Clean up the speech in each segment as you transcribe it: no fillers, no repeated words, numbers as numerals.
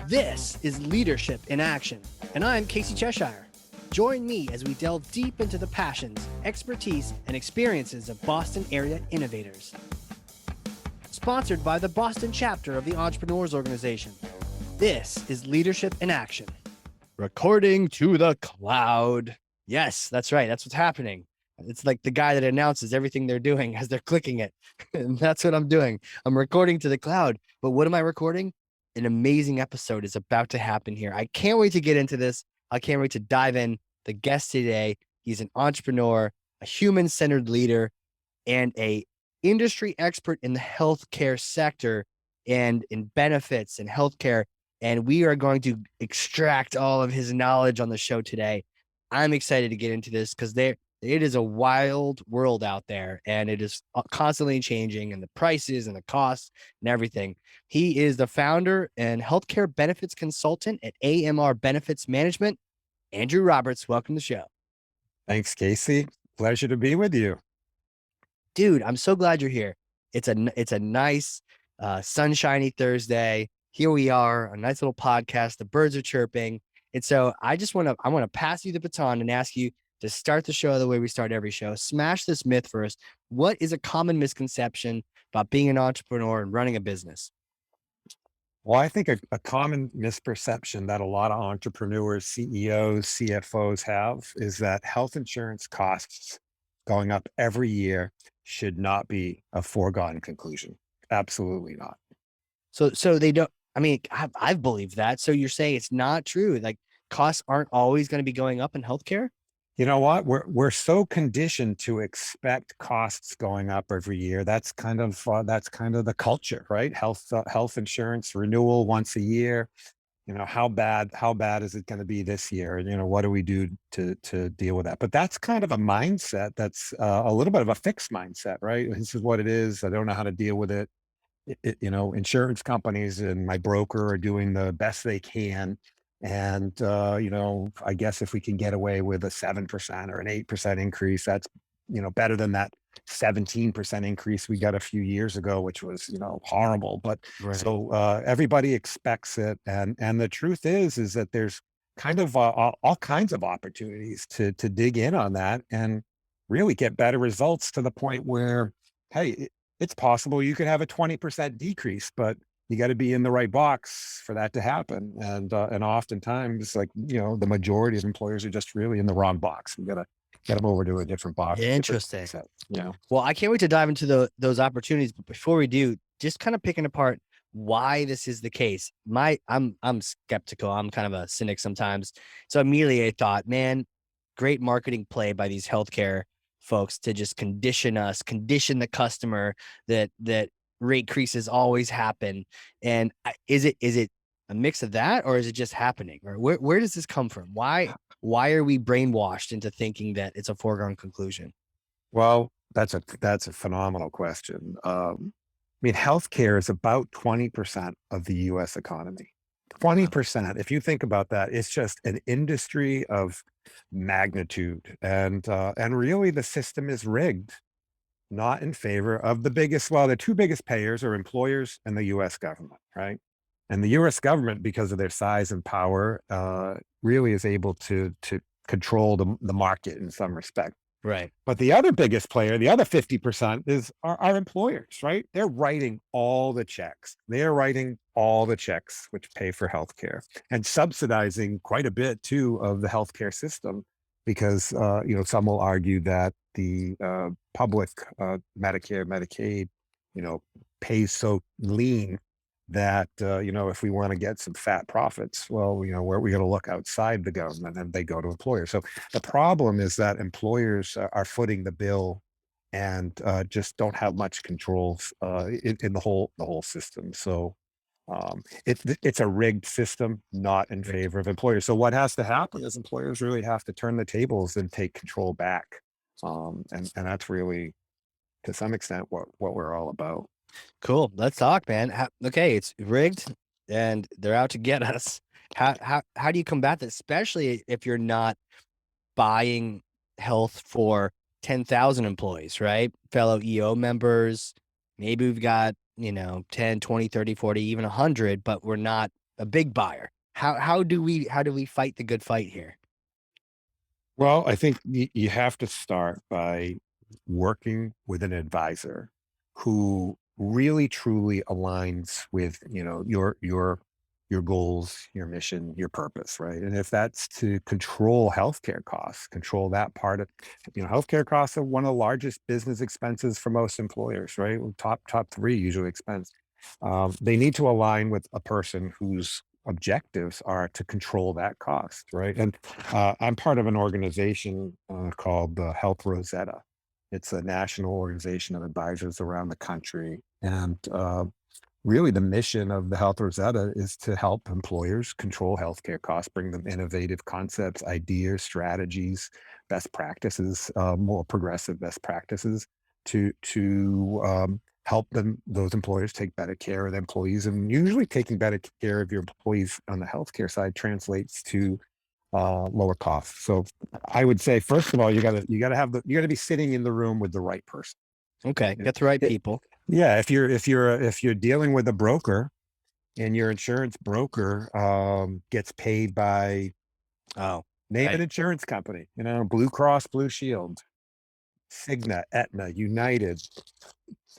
This is Leadership in Action, and I'm Casey Cheshire. Join me as we delve deep into the passions, expertise, and experiences of Boston area innovators. Sponsored by the Boston chapter of the Entrepreneurs Organization. This is Leadership in Action. Recording to the cloud. Yes, that's right. That's what's happening. It's like the guy that announces everything they're doing as they're clicking it. And that's what I'm doing. I'm recording to the cloud. But what am I recording? An amazing episode is about to happen here. I can't wait to get into this. I can't wait to dive in. The guest today, he's an entrepreneur, a human-centered leader, and a industry expert in the healthcare sector and in benefits and healthcare. And we are going to extract all of his knowledge on the show today. I'm excited to get into this because it is a wild world out there, and it is constantly changing, and the prices and the costs and everything. He is the founder and healthcare benefits consultant at AMR Benefits Management. Andrew Roberts, welcome to the show. Thanks, Casey. Pleasure to be with you. Dude, I'm so glad you're here. It's a nice, sunshiny Thursday. Here we are, a nice little podcast. The birds are chirping. And so I want to pass you the baton and ask you to start the show the way we start every show. Smash this myth first. What is a common misconception about being an entrepreneur and running a business? Well, I think a common misperception that a lot of entrepreneurs, CEOs, CFOs have is that health insurance costs going up every year should not be a foregone conclusion. Absolutely not. So they don't, I mean, I've believed that. So you're saying it's not true. Like costs aren't always going to be going up in healthcare? You know what? We're so conditioned to expect costs going up every year. That's kind of the culture, right? Health insurance renewal once a year. You know, how bad is it going to be this year? And what do we do to deal with that? But that's kind of a mindset that's a little bit of a fixed mindset, right? This is what it is. I don't know how to deal with it. Insurance companies and my broker are doing the best they can. And, I guess if we can get away with a 7% or an 8% increase, that's, better than that 17% increase we got a few years ago, which was, horrible. But Right. so everybody expects it. And the truth is that there's kind of all kinds of opportunities to dig in on that and really get better results to the point where, hey, it's possible you could have a 20% decrease, but you got to be in the right box for that to happen. And oftentimes, the majority of employers are just really in the wrong box. We got to get them over to a different box. Interesting. Yeah. Well, I can't wait to dive into those opportunities. But before we do, just kind of picking apart why this is the case. I'm skeptical. I'm kind of a cynic sometimes. So immediately I thought, man, great marketing play by these healthcare folks to just condition the customer that rate increases always happen. And is it a mix of that, or is it just happening? Or where does this come from? Why are we brainwashed into thinking that it's a foregone conclusion? Well, that's a phenomenal question. I mean, healthcare is about 20% of the U.S. economy. 20%. If you think about that, it's just an industry of magnitude, and really the system is rigged, not in favor of the biggest. Well, the two biggest payers are employers and the U.S. government, right? And the U.S. government, because of their size and power, really is able to control the market in some respect. Right. But the other biggest player, the other 50%, is our employers, right? They're writing all the checks. They're writing all the checks which pay for healthcare and subsidizing quite a bit too of the healthcare system, because some will argue that the public Medicare, Medicaid, pays so lean that if we want to get some fat profits, well, where we got to look outside the government, and they go to employers. So the problem is that employers are footing the bill and just don't have much control in the whole system. So it's a rigged system, not in favor of employers. So what has to happen is employers really have to turn the tables and take control back, and that's really, to some extent, what we're all about. Cool. Let's talk, man. Okay, it's rigged and they're out to get us. How do you combat that, especially if you're not buying health for 10,000 employees, right? Fellow EO members. Maybe we've got, 10, 20, 30, 40, even 100, but we're not a big buyer. How do we fight the good fight here? Well, I think you have to start by working with an advisor who really truly aligns with, your goals, your mission, your purpose, right? And if that's to control healthcare costs, control that part of, healthcare costs are one of the largest business expenses for most employers, right? Well, top three usually expense. They need to align with a person whose objectives are to control that cost, right? And I'm part of an organization called Health Rosetta. It's a national organization of advisors around the country. And really, the mission of the Health Rosetta is to help employers control healthcare costs, bring them innovative concepts, ideas, strategies, best practices, more progressive best practices to help those employers take better care of their employees. And usually, taking better care of your employees on the healthcare side translates to lower costs. So I would say, first of all, you gotta be sitting in the room with the right person. Okay, Yeah. get the right It- people. yeah, if you're dealing with a broker and your insurance broker gets paid by, Oh, name an right. insurance company, Blue Cross Blue Shield, Cigna, Aetna, United,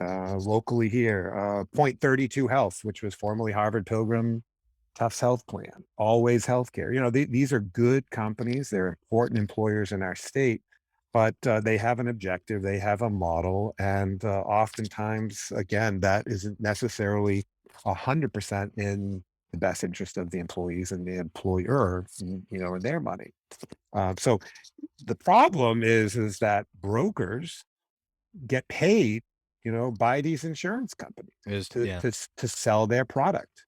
locally here, Point 32 Health, which was formerly Harvard Pilgrim Tufts Health Plan, Always Healthcare. These are good companies. They're important employers in our state, but they have an objective, they have a model, and oftentimes, again, that isn't necessarily 100% in the best interest of the employees and the employer, and their money. So the problem is that brokers get paid, by these insurance companies Is to yeah. to sell their product.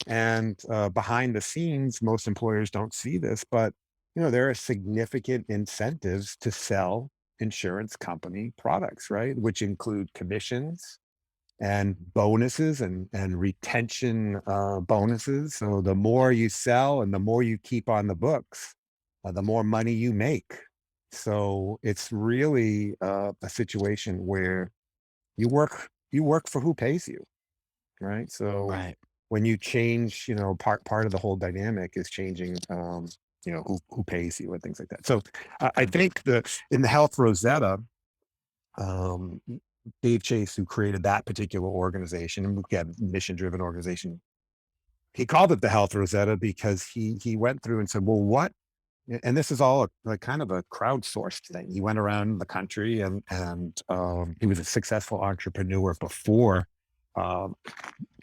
And behind the scenes, most employers don't see this, but there are significant incentives to sell insurance company products, right? Which include commissions and bonuses and retention bonuses. So the more you sell and the more you keep on the books, the more money you make. So it's really a situation where you work for who pays you, right? So Right. when you change, part of the whole dynamic is changing, who pays you and things like that. So I think in the Health Rosetta, um, Dave Chase, who created that particular organization, and again, mission driven organization, he called it the Health Rosetta because he went through and said, well, what? And this is all like kind of a crowdsourced thing. He went around the country and he was a successful entrepreneur before um,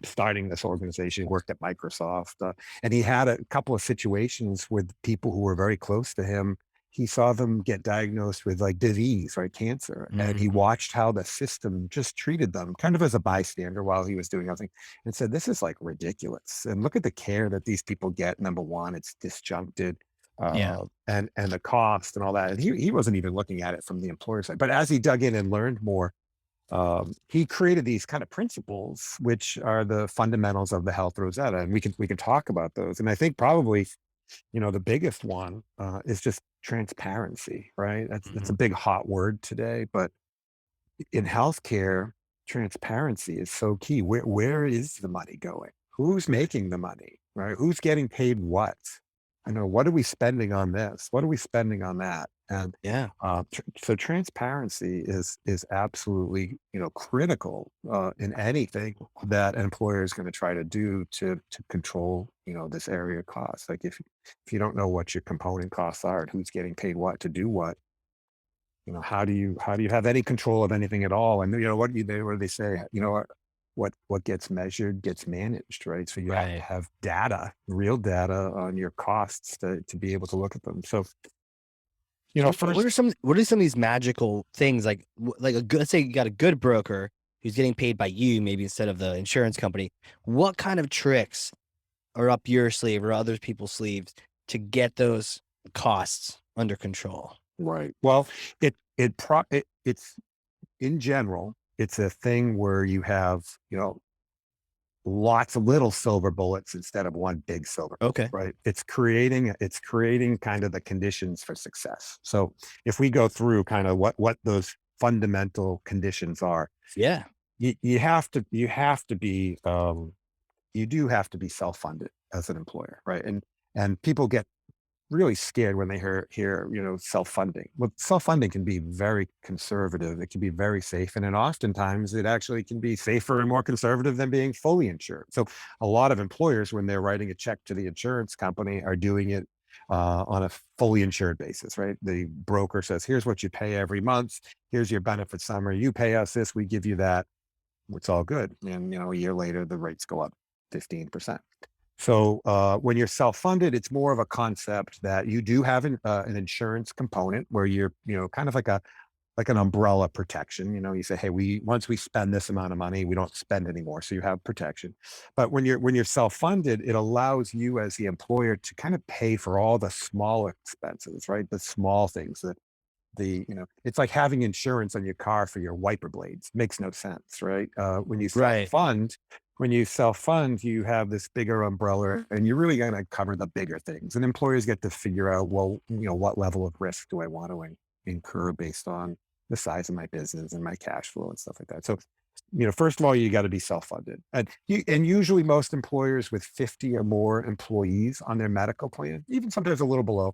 starting this organization. He worked at Microsoft, and he had a couple of situations with people who were very close to him. He saw them get diagnosed with like disease, right, cancer, and he Mhm. watched how the system just treated them, kind of as a bystander while he was doing nothing, and said, "This is like ridiculous." And look at the care that these people get. Number one, it's disjuncted, Yeah. and the cost and all that. And he wasn't even looking at it from the employer side. But as he dug in and learned more, he created these kind of principles, which are the fundamentals of the Health Rosetta, and we can talk about those. And I think probably, the biggest one is just transparency, right? That's a Mhm. big hot word today, but in healthcare, transparency is so key. Where is the money going? Who's making the money? Right? Who's getting paid what? I know, what are we spending on this? What are we spending on that? And Yeah. so transparency is absolutely critical in anything that an employer is going to try to do to control this area of costs. Like if you don't know what your component costs are and who's getting paid what to do what, how do you have any control of anything at all? And what do they say? What gets measured gets managed, right? So you have to Right. have data, real data on your costs to be able to look at them. So What first, are some of these magical things like a good, let's say you got a good broker who's getting paid by you maybe instead of the insurance company. What kind of tricks are up your sleeve or other people's sleeves to get those costs under control? right? Well, it's in general, it's a thing where you have lots of little silver bullets instead of one big silver bullet, Okay. right? It's creating kind of the conditions for success. So if we go through kind of what those fundamental conditions are, Yeah. you have to be you do have to be self-funded as an employer, right? And people get really scared when they hear self-funding. Well, self-funding can be very conservative. It can be very safe, and then oftentimes it actually can be safer and more conservative than being fully insured. So a lot of employers, when they're writing a check to the insurance company, are doing it on a fully insured basis, right? The broker says, here's what you pay every month, here's your benefit summary, you pay us this, we give you that, it's all good. And a year later the rates go up 15%. So when you're self-funded, it's more of a concept that you do have an insurance component where you're, kind of like an umbrella protection. You say, hey, once we spend this amount of money, we don't spend anymore. So you have protection. But when you're self-funded, it allows you as the employer to kind of pay for all the small expenses, right? The small things that it's like having insurance on your car for your wiper blades. Makes no sense, right? Right. When you self-fund, you have this bigger umbrella and you're really going to cover the bigger things. And employers get to figure out, well, what level of risk do I want to incur based on the size of my business and my cash flow and stuff like that. So, first of all, you got to be self-funded. And usually most employers with 50 or more employees on their medical plan, even sometimes a little below,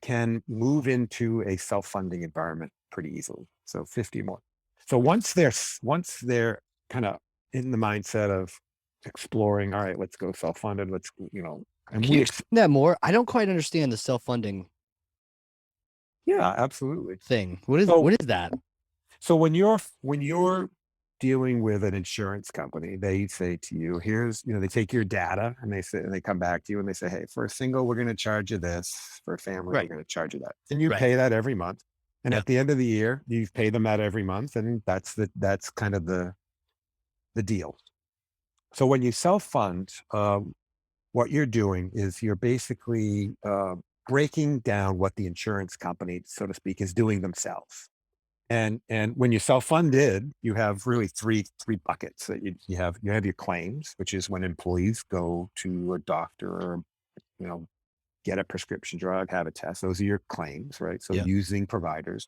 can move into a self-funding environment pretty easily. So 50 more. So once they're kind of in the mindset of exploring, all right, let's go self-funded, and Can you explain that more? I don't quite understand the self-funding yeah, absolutely. thing. So What is that? so when you're dealing with an insurance company, they say to you, they take your data and they come back to you and they say, hey, for a single, we're going to charge you this. For a family, we're Right. going to charge you that. And you Right. pay that every month. And Yeah. at the end of the year, you've paid them that every month. And that's kind of the deal. So when you self-fund, what you're doing is you're basically breaking down what the insurance company, so to speak, is doing themselves. And when you self-funded, you have really three buckets that you have your claims, which is when employees go to a doctor or you know get a prescription drug, have a test. Those are your claims, right? So Yeah. using providers.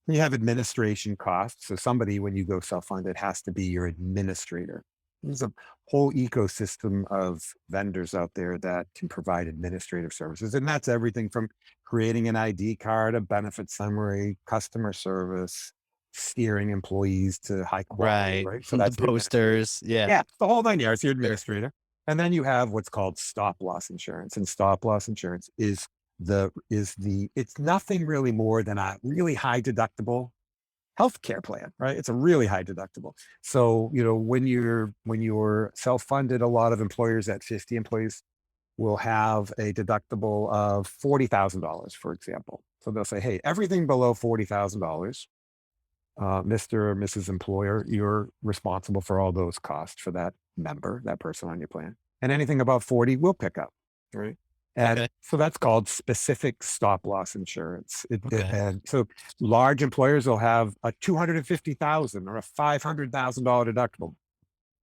You have administration costs. So somebody, when you go self-funded, has to be your administrator. There's a whole ecosystem of vendors out there that can provide administrative services. And that's everything from creating an ID card, a benefit summary, customer service, steering employees to high quality, Right. right? So The that's your administrator. posters. Yeah. Yeah, the whole 9 yards, your Sure. administrator. And then you have what's called stop loss insurance. And stop loss insurance it's nothing really more than a really high deductible healthcare plan, right? It's a really high deductible. So, when you're self-funded, a lot of employers at 50 employees will have a deductible of $40,000, for example. So they'll say, hey, everything below $40,000, Mr. or Mrs. Employer, you're responsible for all those costs for that member, that person on your plan. And anything above 40, we'll pick up, right? And Okay. so that's called specific stop loss insurance. Okay. And so large employers will have a 250,000 or a $500,000 deductible.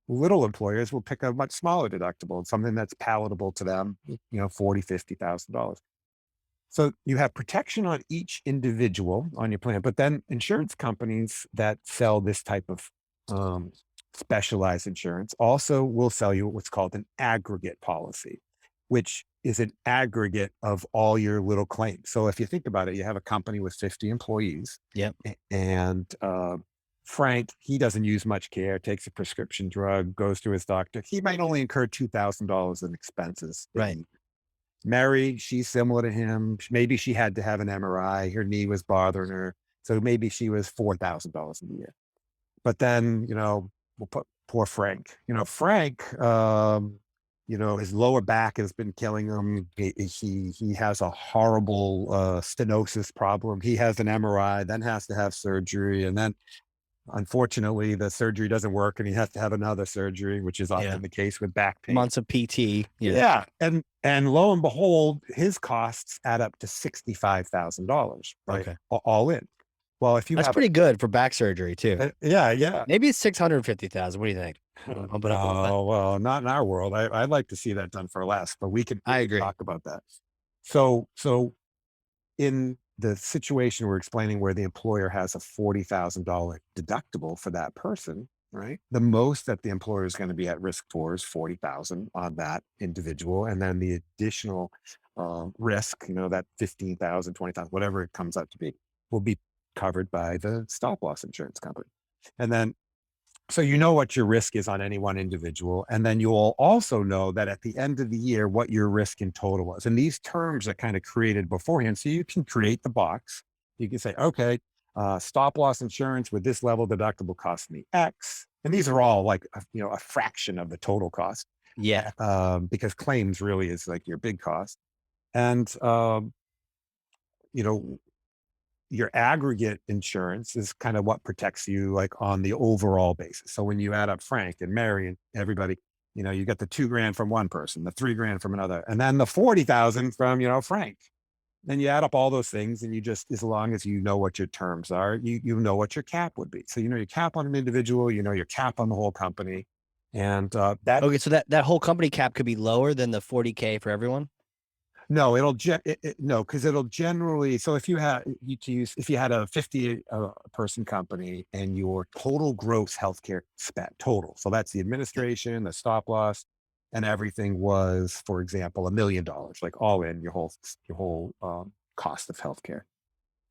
Little employers will pick a much smaller deductible, something that's palatable to them, 40, $50,000. So you have protection on each individual on your plan, but then insurance companies that sell this type of um, specialized insurance also will sell you what's called an aggregate policy, which is an aggregate of all your little claims. So if you think about it, you have a company with 50 employees, Yep. and Frank, he doesn't use much care, takes a prescription drug, goes to his doctor. He might only incur $2,000 in expenses. Right. Mary, she's similar to him. Maybe she had to have an MRI. Her knee was bothering her. So maybe she was $4,000 a year. But then, we'll put poor Frank. Frank, his lower back has been killing him. He has a horrible stenosis problem. He has an MRI, then has to have surgery. And then unfortunately, the surgery doesn't work and he has to have another surgery, which is Yeah. often the case with back pain. Months of PT. Yeah. Yeah. And lo and behold, his costs add up to $65,000, right? Okay. All in. Well, if you That's have pretty good for back surgery too. yeah. Maybe it's 650,000. What do you think? I'll put up a little bit. Oh, well, not in our world. I'd like to see that done for less, but we can agree. talk about that. So in the situation we're explaining where the employer has a $40,000 deductible for that person, right? The most that the employer is going to be at risk for is 40,000 on that individual. And then the additional risk, that 15,000, 20,000, whatever it comes out to be, will be covered by the stop loss insurance company. And then, so you know what your risk is on any one individual. And then you'll also know that at the end of the year, what your risk in total was. And these terms are kind of created beforehand. So you can create the box. You can say, okay, stop loss insurance with this level deductible cost me X. And these are all like, a fraction of the total cost, Yeah. because claims really is like your big cost. And, you know, your aggregate insurance is kind of what protects you like on the overall basis. So when you add up Frank and Mary and everybody, you get the 2 grand from one person, the 3 grand from another, and then the 40,000 from, Frank. Then you add up all those things and you just, as long as you know what your terms are, you know what your cap would be. So, your cap on an individual, your cap on the whole company. And that Okay, so that whole company cap could be lower than the 40K for everyone. No, no, because it'll generally. So if you had a 50 person company and your total gross healthcare spent total, so that's the administration, the stop loss, and everything was, for example, $1 million, like all in your whole cost of healthcare.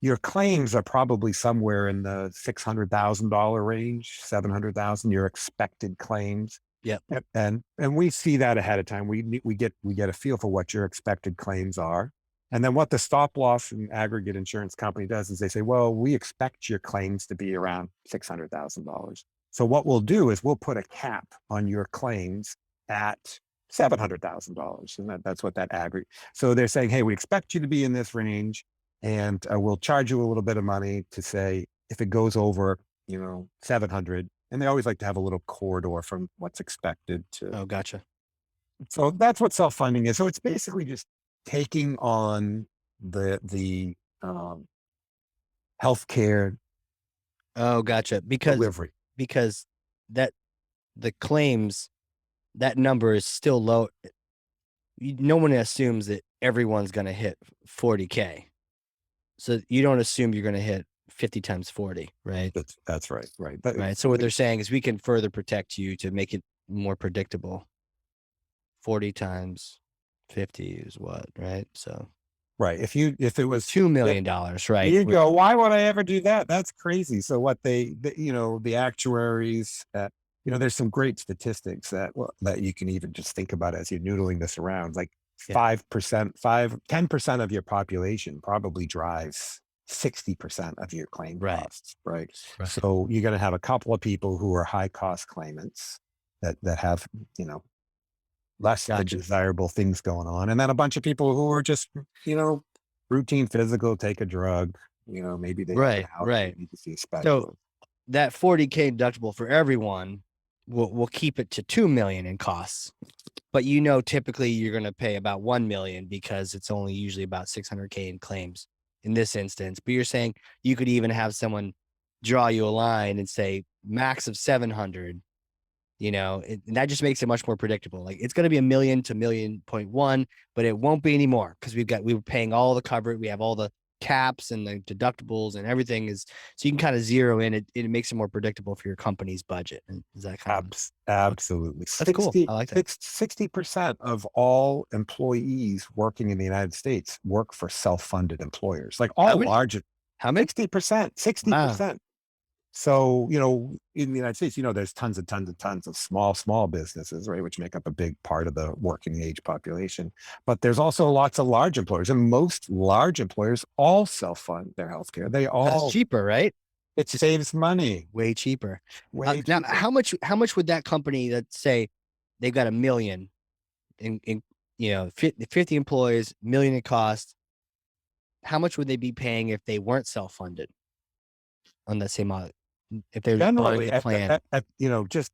Your claims are probably somewhere in the $600,000 range, 700,000. Your expected claims. Yep. And we see that ahead of time. We get a feel for what your expected claims are. And then what the stop loss and aggregate insurance company does is they say, well, we expect your claims to be around $600,000. So what we'll do is we'll put a cap on your claims at $700,000. And that's what that aggregate. So they're saying, hey, we expect you to be in this range, and we'll charge you a little bit of money to say if it goes over, 700. And they always like to have a little corridor from what's expected to. Oh, gotcha. So that's what self-funding is. So it's basically just taking on the healthcare Oh, gotcha. Because delivery. that the claims, that number is still low. No one assumes that everyone's going to hit 40K. So you don't assume you're going to hit 50 times 40, right? That's right. Right. Right. So what they're saying is we can further protect you to make it more predictable. 40 times 50 is what, right? So right. If it was $2 million, right? You go, why would I ever do that? That's crazy. So what the actuaries, there's some great statistics that you can even just think about as you're noodling this around. Like 5%, 10% of your population probably drives 60% of your claim costs, right? So you're going to have a couple of people who are high cost claimants that have, less than desirable things going on. And then a bunch of people who are just, routine physical, take a drug, maybe they right. need to see a specialist. So that 40K deductible for everyone will keep it to 2 million in costs. But typically you're going to pay about 1 million because it's only usually about 600K in claims in this instance. But you're saying you could even have someone draw you a line and say max of 700. And that just makes it much more predictable. Like it's going to be 1 million to 1.1 million, but it won't be anymore because we were paying all the coverage. We have all the caps and the deductibles and everything is, so you can kind of zero in it. It makes it more predictable for your company's budget. And is that kind of absolutely? That's cool. I like that. 60% of all employees working in the United States work for self-funded employers, like all large. How many? 60%. Wow. So, in the United States, there's tons and tons and tons of small businesses, right, which make up a big part of the working age population. But there's also lots of large employers, and most large employers all self-fund their healthcare. That's cheaper, right? It saves money. Way cheaper. Way Now, cheaper. how much would that company, let's say they've got 1 million in 50 employees, 1 million in cost, how much would they be paying if they weren't self-funded on that same model? If they're generally, buying a plan, just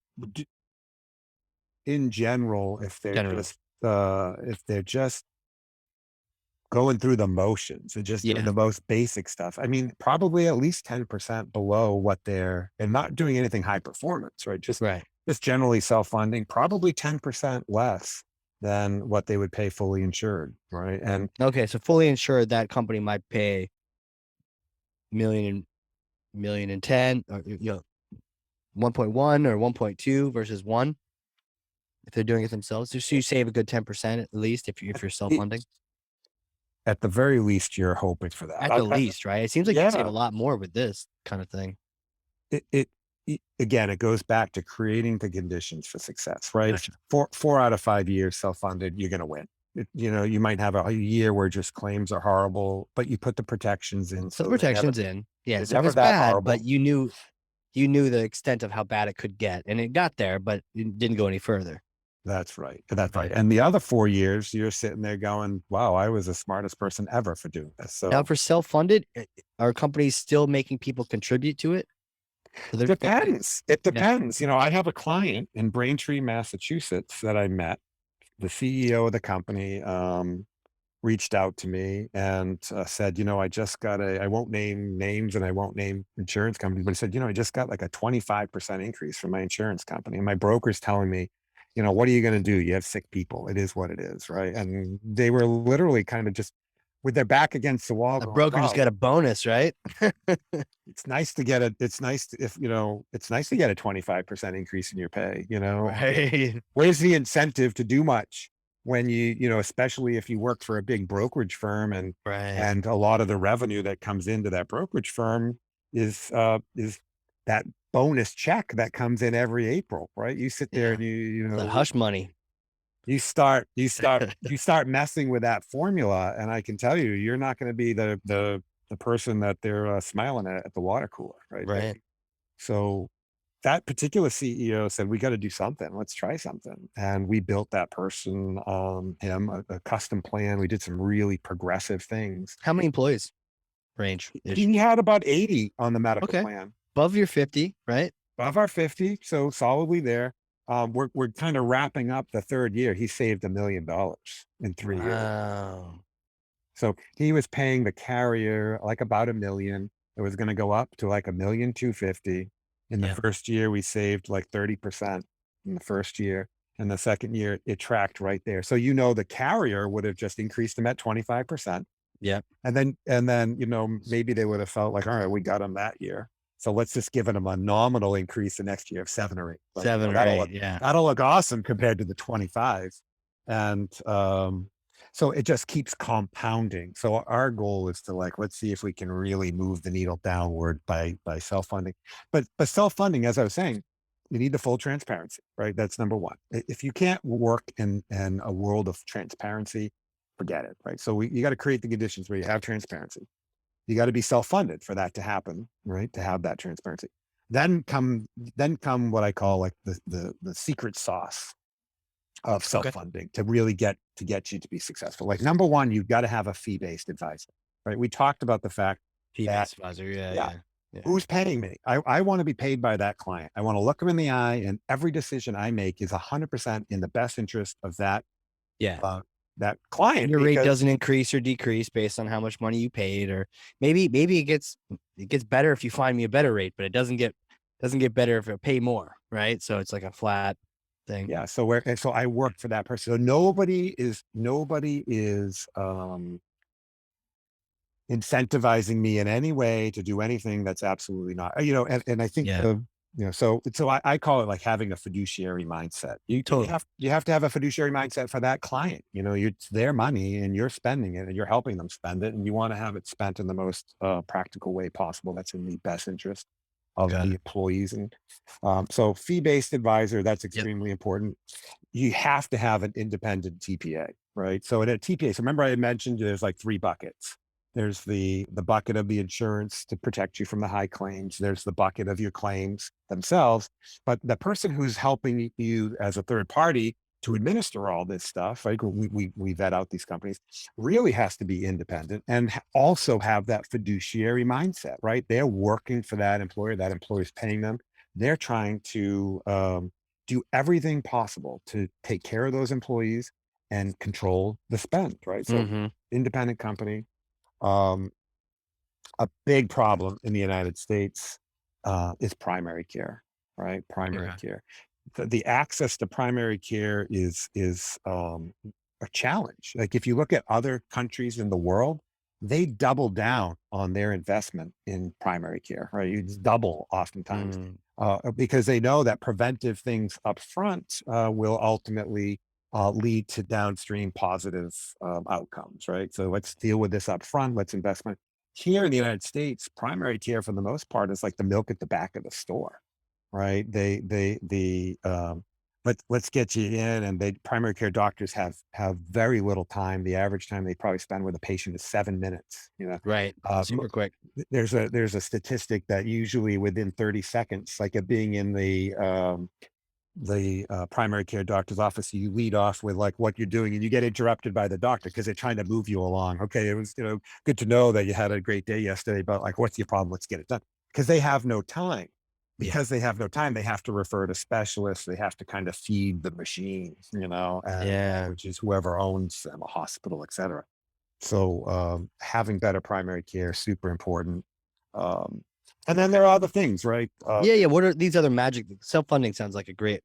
in general, if they're just going through the motions and just doing the most basic stuff, I mean, probably at least 10% below what they're, and not doing anything high performance, right? Just generally self-funding, probably 10% less than what they would pay fully insured, right? And okay, so fully insured, that company might pay million and 10, or 1.1 or 1.2 versus 1 if they're doing it themselves? Just so you save a good 10% at least if you're self-funding. At the very least, you're hoping for that. At the least, right? It seems like you'd save a Yeah, lot more with this kind of thing. it again, it goes back to creating the conditions for success, right? Gotcha. Four out of 5 years self-funded, you're going to win. You might have a year where just claims are horrible, but you put the protections in, Put the so protections in. Yeah. they're So if never it's that bad, horrible. but you knew the extent of how bad it could get, and it got there, but it didn't go any further. That's right. That's right. Right. And the other 4 years, you're sitting there going, "Wow, I was the smartest person ever for doing this." Now, So for self-funded, are companies still making people contribute to it? So depends. It yeah. depends. I have a client in Braintree, Massachusetts that I met. The CEO of the company reached out to me and said, I just got I won't name names and I won't name insurance companies, but he said, I just got like a 25% increase from my insurance company. And my broker's telling me, what are you going to do? You have sick people. It is what it is. Right. And they were literally kind of just with their back against the wall A going, broker just wow, got a bonus, right? it's nice to get it's nice to, if, it's nice to get a 25% increase in your pay, Right. where's the incentive to do much when especially if you work for a big brokerage firm Right. and a lot of the revenue that comes into that brokerage firm is that bonus check that comes in every April, right? You sit there Yeah. and That hush money. you start messing with that formula, and I can tell you, you're not going to be the person that they're smiling at the water cooler, right? Right. So that particular CEO said, "We got to do something. Let's try something." And we built that person, him, a custom plan. We did some really progressive things. How many employees range ish? He had about 80 on the medical Okay. plan, Above your 50, right? above our 50, so solidly there. We're kind of wrapping up the third year. He saved $1 million in 3 years. Wow. So he was paying the carrier like about 1 million. It was going to go up to like 1,250,000. In the Yeah. first year, we saved like 30% in the first year. And the second year, it tracked right there. So the carrier would have just increased them at 25%. Yeah. And then, maybe they would have felt like, all right, we got them that year. So let's just give them a nominal increase the next year of 7 or 8. Like, 7 or 8. Yeah. that'll look awesome compared to the 25. And so it just keeps compounding. So our goal is to let's see if we can really move the needle downward by self-funding. But self-funding, as I was saying, you need the full transparency, right? That's number one. If you can't work in a world of transparency, forget it, right? So you got to create the conditions where you have transparency. You got to be self-funded for that to happen, right? To have that transparency. Then come what I call like the secret sauce of Okay. self-funding to really get you to be successful. Like number one, you've got to have a fee-based advisor, right? We talked about the fact that, Fee-based advisor. Yeah. yeah, Yeah. Yeah. who's paying me? I want to be paid by that client. I want to look them in the eye, and every decision I make is 100% in the best interest of Yeah. uh, that client. Your rate Because doesn't increase or decrease based on how much money you paid, or maybe it gets better if you find me a better rate, but it doesn't get better if I pay more, right? So it's like a flat thing. yeah, so I work for that person. So nobody is incentivizing me in any way to do anything that's absolutely not, and I think Yeah. so I call it like having a fiduciary mindset. Totally. You have to have a fiduciary mindset for that client. It's their money and you're spending it and you're helping them spend it, and you want to have it spent in the most practical way possible. That's in the best interest of Got the it. employees. And so fee-based advisor, that's Yep. extremely important. You have to have an independent TPA, right? So in a TPA, so remember I had mentioned there's like three buckets. There's the bucket of the insurance to protect you from the high claims. There's the bucket of your claims themselves. But the person who's helping you as a third party to administer all this stuff, right? We vet out these companies, really has to be independent and also have that fiduciary mindset, right? They're working for that employer. That employer is paying them. They're trying to do everything possible to take care of those employees and control the spend, right? So Mm-hmm. independent company. Um, a big problem in the United States is primary care, right? Primary Okay. care. The access to primary care is a challenge. Like if you look at other countries in the world, they double down on their investment in primary care, right? It's double oftentimes. Mm. because they know that preventive things up front will ultimately lead to downstream positive outcomes, right? So let's deal with this up front. Let's invest money. Here in the United States, primary care for the most part is like the milk at the back of the store, right? Let's get you in, and primary care doctors have very little time. The average time they probably spend with a patient is 7 minutes. Right. Uh, Super quick. there's a statistic that usually within 30 seconds, like of being in the primary care doctor's office, you lead off with like what you're doing, and you get interrupted by the doctor because they're trying to move you along. Okay, it was good to know that you had a great day yesterday, but like, what's your problem? Let's get it done, because they have no time. Yeah. Because they have no time, they have to refer to specialists. They have to kind of feed the machine, and Yeah. which is whoever owns them, a hospital, et cetera. So having better primary care super important. Um, and then there are other things, right? Yeah. Yeah. What are these other magic? Self-funding sounds like a great,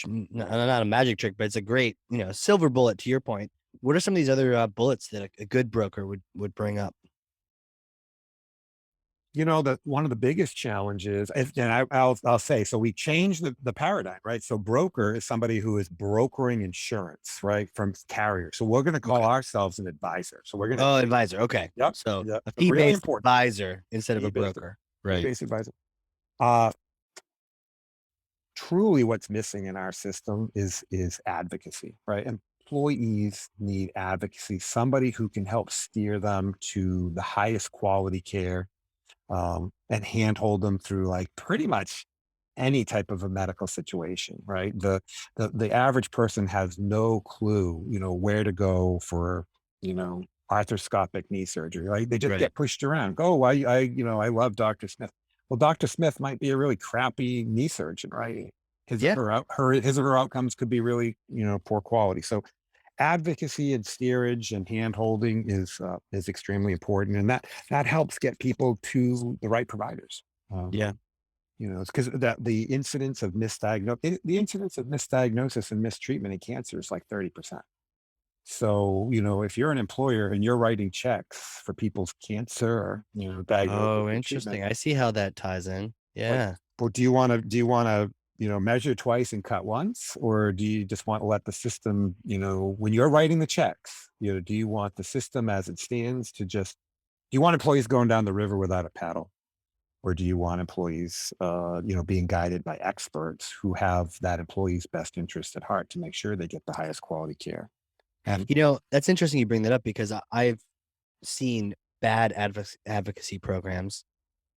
not a magic trick, but it's a great, silver bullet to your point. What are some of these other bullets that a good broker would bring up? That one of the biggest challenges, and I'll say, so we changed the paradigm, right? So broker is somebody who is brokering insurance, right, from carriers. So we're going to call Okay. ourselves an advisor. So we're going to Oh, change. advisor. Okay. Yep, So yep. a So really fee-based important. advisor instead of a Fee-based, broker. Right. fee-based advisor. Uh, Truly, what's missing in our system is advocacy, right? Employees need advocacy, somebody who can help steer them to the highest quality care, and handhold them through like pretty much any type of a medical situation, right? The average person has no clue, where to go for, arthroscopic knee surgery, right? They just Right. get pushed around. Go, I love Dr. Smith. Well, Dr. Smith might be a really crappy knee surgeon, right? Yeah. His or her outcomes could be really, poor quality. So advocacy and steerage and hand holding is extremely important, and that helps get people to the right providers. Um, Yeah. it's because that the incidence of misdiagnosis and mistreatment in cancer is like 30%. So, if you're an employer and you're writing checks for people's cancer, diagnosis Oh, and treatment, interesting. I see how that ties in. but Yeah. do you want to measure twice and cut once, or do you just want to let the system, when you're writing the checks, do you want the system as it stands to just do you want employees going down the river without a paddle, or do you want employees being guided by experts who have that employee's best interest at heart to make sure they get the highest quality care? And That's interesting you bring that up because I've seen bad advocacy programs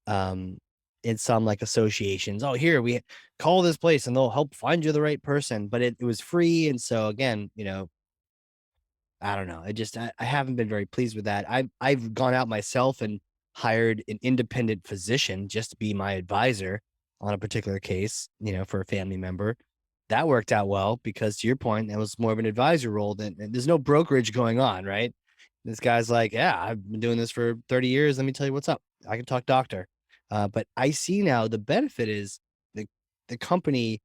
um in some like associations. Oh, here we call this place and they'll help find you the right person, but it was free. And so again, I don't know. I haven't been very pleased with that. I've gone out myself and hired an independent physician just to be my advisor on a particular case, for a family member. That worked out well because to your point, that was more of an advisor role than and there's no brokerage going on, right? This guy's like, yeah, I've been doing this for 30 years. Let me tell you what's up. I can talk doctor. But I see now the benefit is the company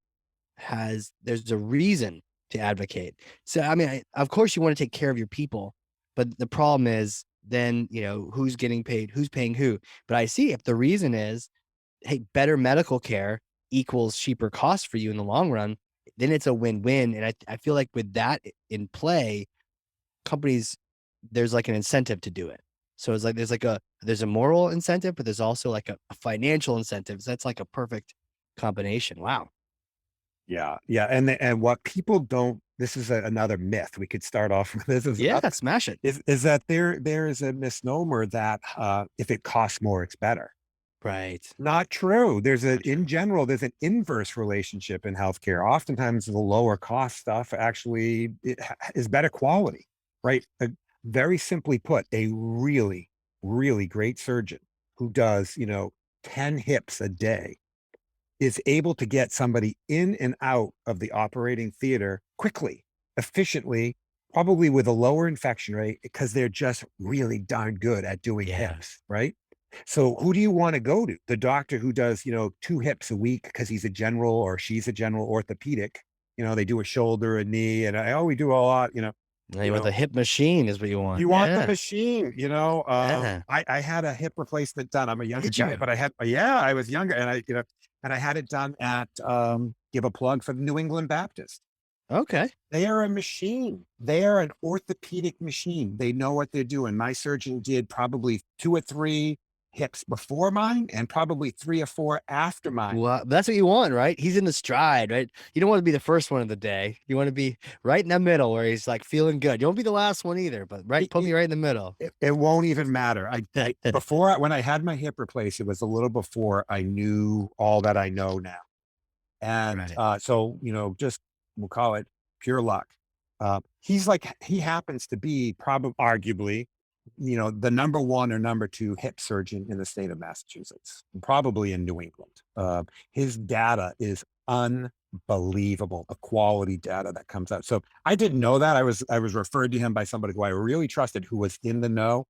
there's a reason to advocate. So I mean, of course you want to take care of your people, but the problem is then, who's getting paid, who's paying who. But I see if the reason is, hey, better medical care equals cheaper costs for you in the long run, then it's a win-win. And I feel like with that in play, companies, there's like an incentive to do it. So it's like there's a moral incentive, but there's also like a financial incentive. So that's like a perfect combination. Wow. yeah, yeah, and what people don't. This is another myth we could start off with. This is Yeah, smash it. is that there is a misnomer that if it costs more, it's better. Right. Not true. Not true. In general, there's an inverse relationship in healthcare. Oftentimes, the lower cost stuff actually is better quality, right? Very simply put, a really, really great surgeon who does, 10 hips a day is able to get somebody in and out of the operating theater quickly, efficiently, probably with a lower infection rate because they're just really darn good at doing Yeah. hips, right? So who do you want to go to? The doctor who does, 2 hips a week because he's a general or she's a general orthopedic. They do a shoulder, a knee, and we do a lot, Now you You want the know, hip machine is what you want. you want the Yeah. machine, Yeah. I had a hip replacement done. I'm a younger Did guy, you? but yeah, I was younger and I had it done at, give a plug for the New England Baptist. Okay. They are a machine. They are an orthopedic machine. They know what they're doing. My surgeon did probably 2 or 3 hips before mine and probably 3 or 4 after mine. Well, that's what you want, right? He's in the stride, right? You don't want to be the first one of the day. You want to be right in the middle where he's like feeling good. You don't be the last one either, but right, It, put me it, right in the middle. it won't even matter. When I had my hip replaced, it was a little before I knew all that I know now. And Right. so, just we'll call it pure luck. He happens to be probably arguably, the number one or number two hip surgeon in the state of Massachusetts, probably in New England. His data is unbelievable, the quality data that comes out. So I didn't know that. I was referred to him by somebody who I really trusted, who was in the know.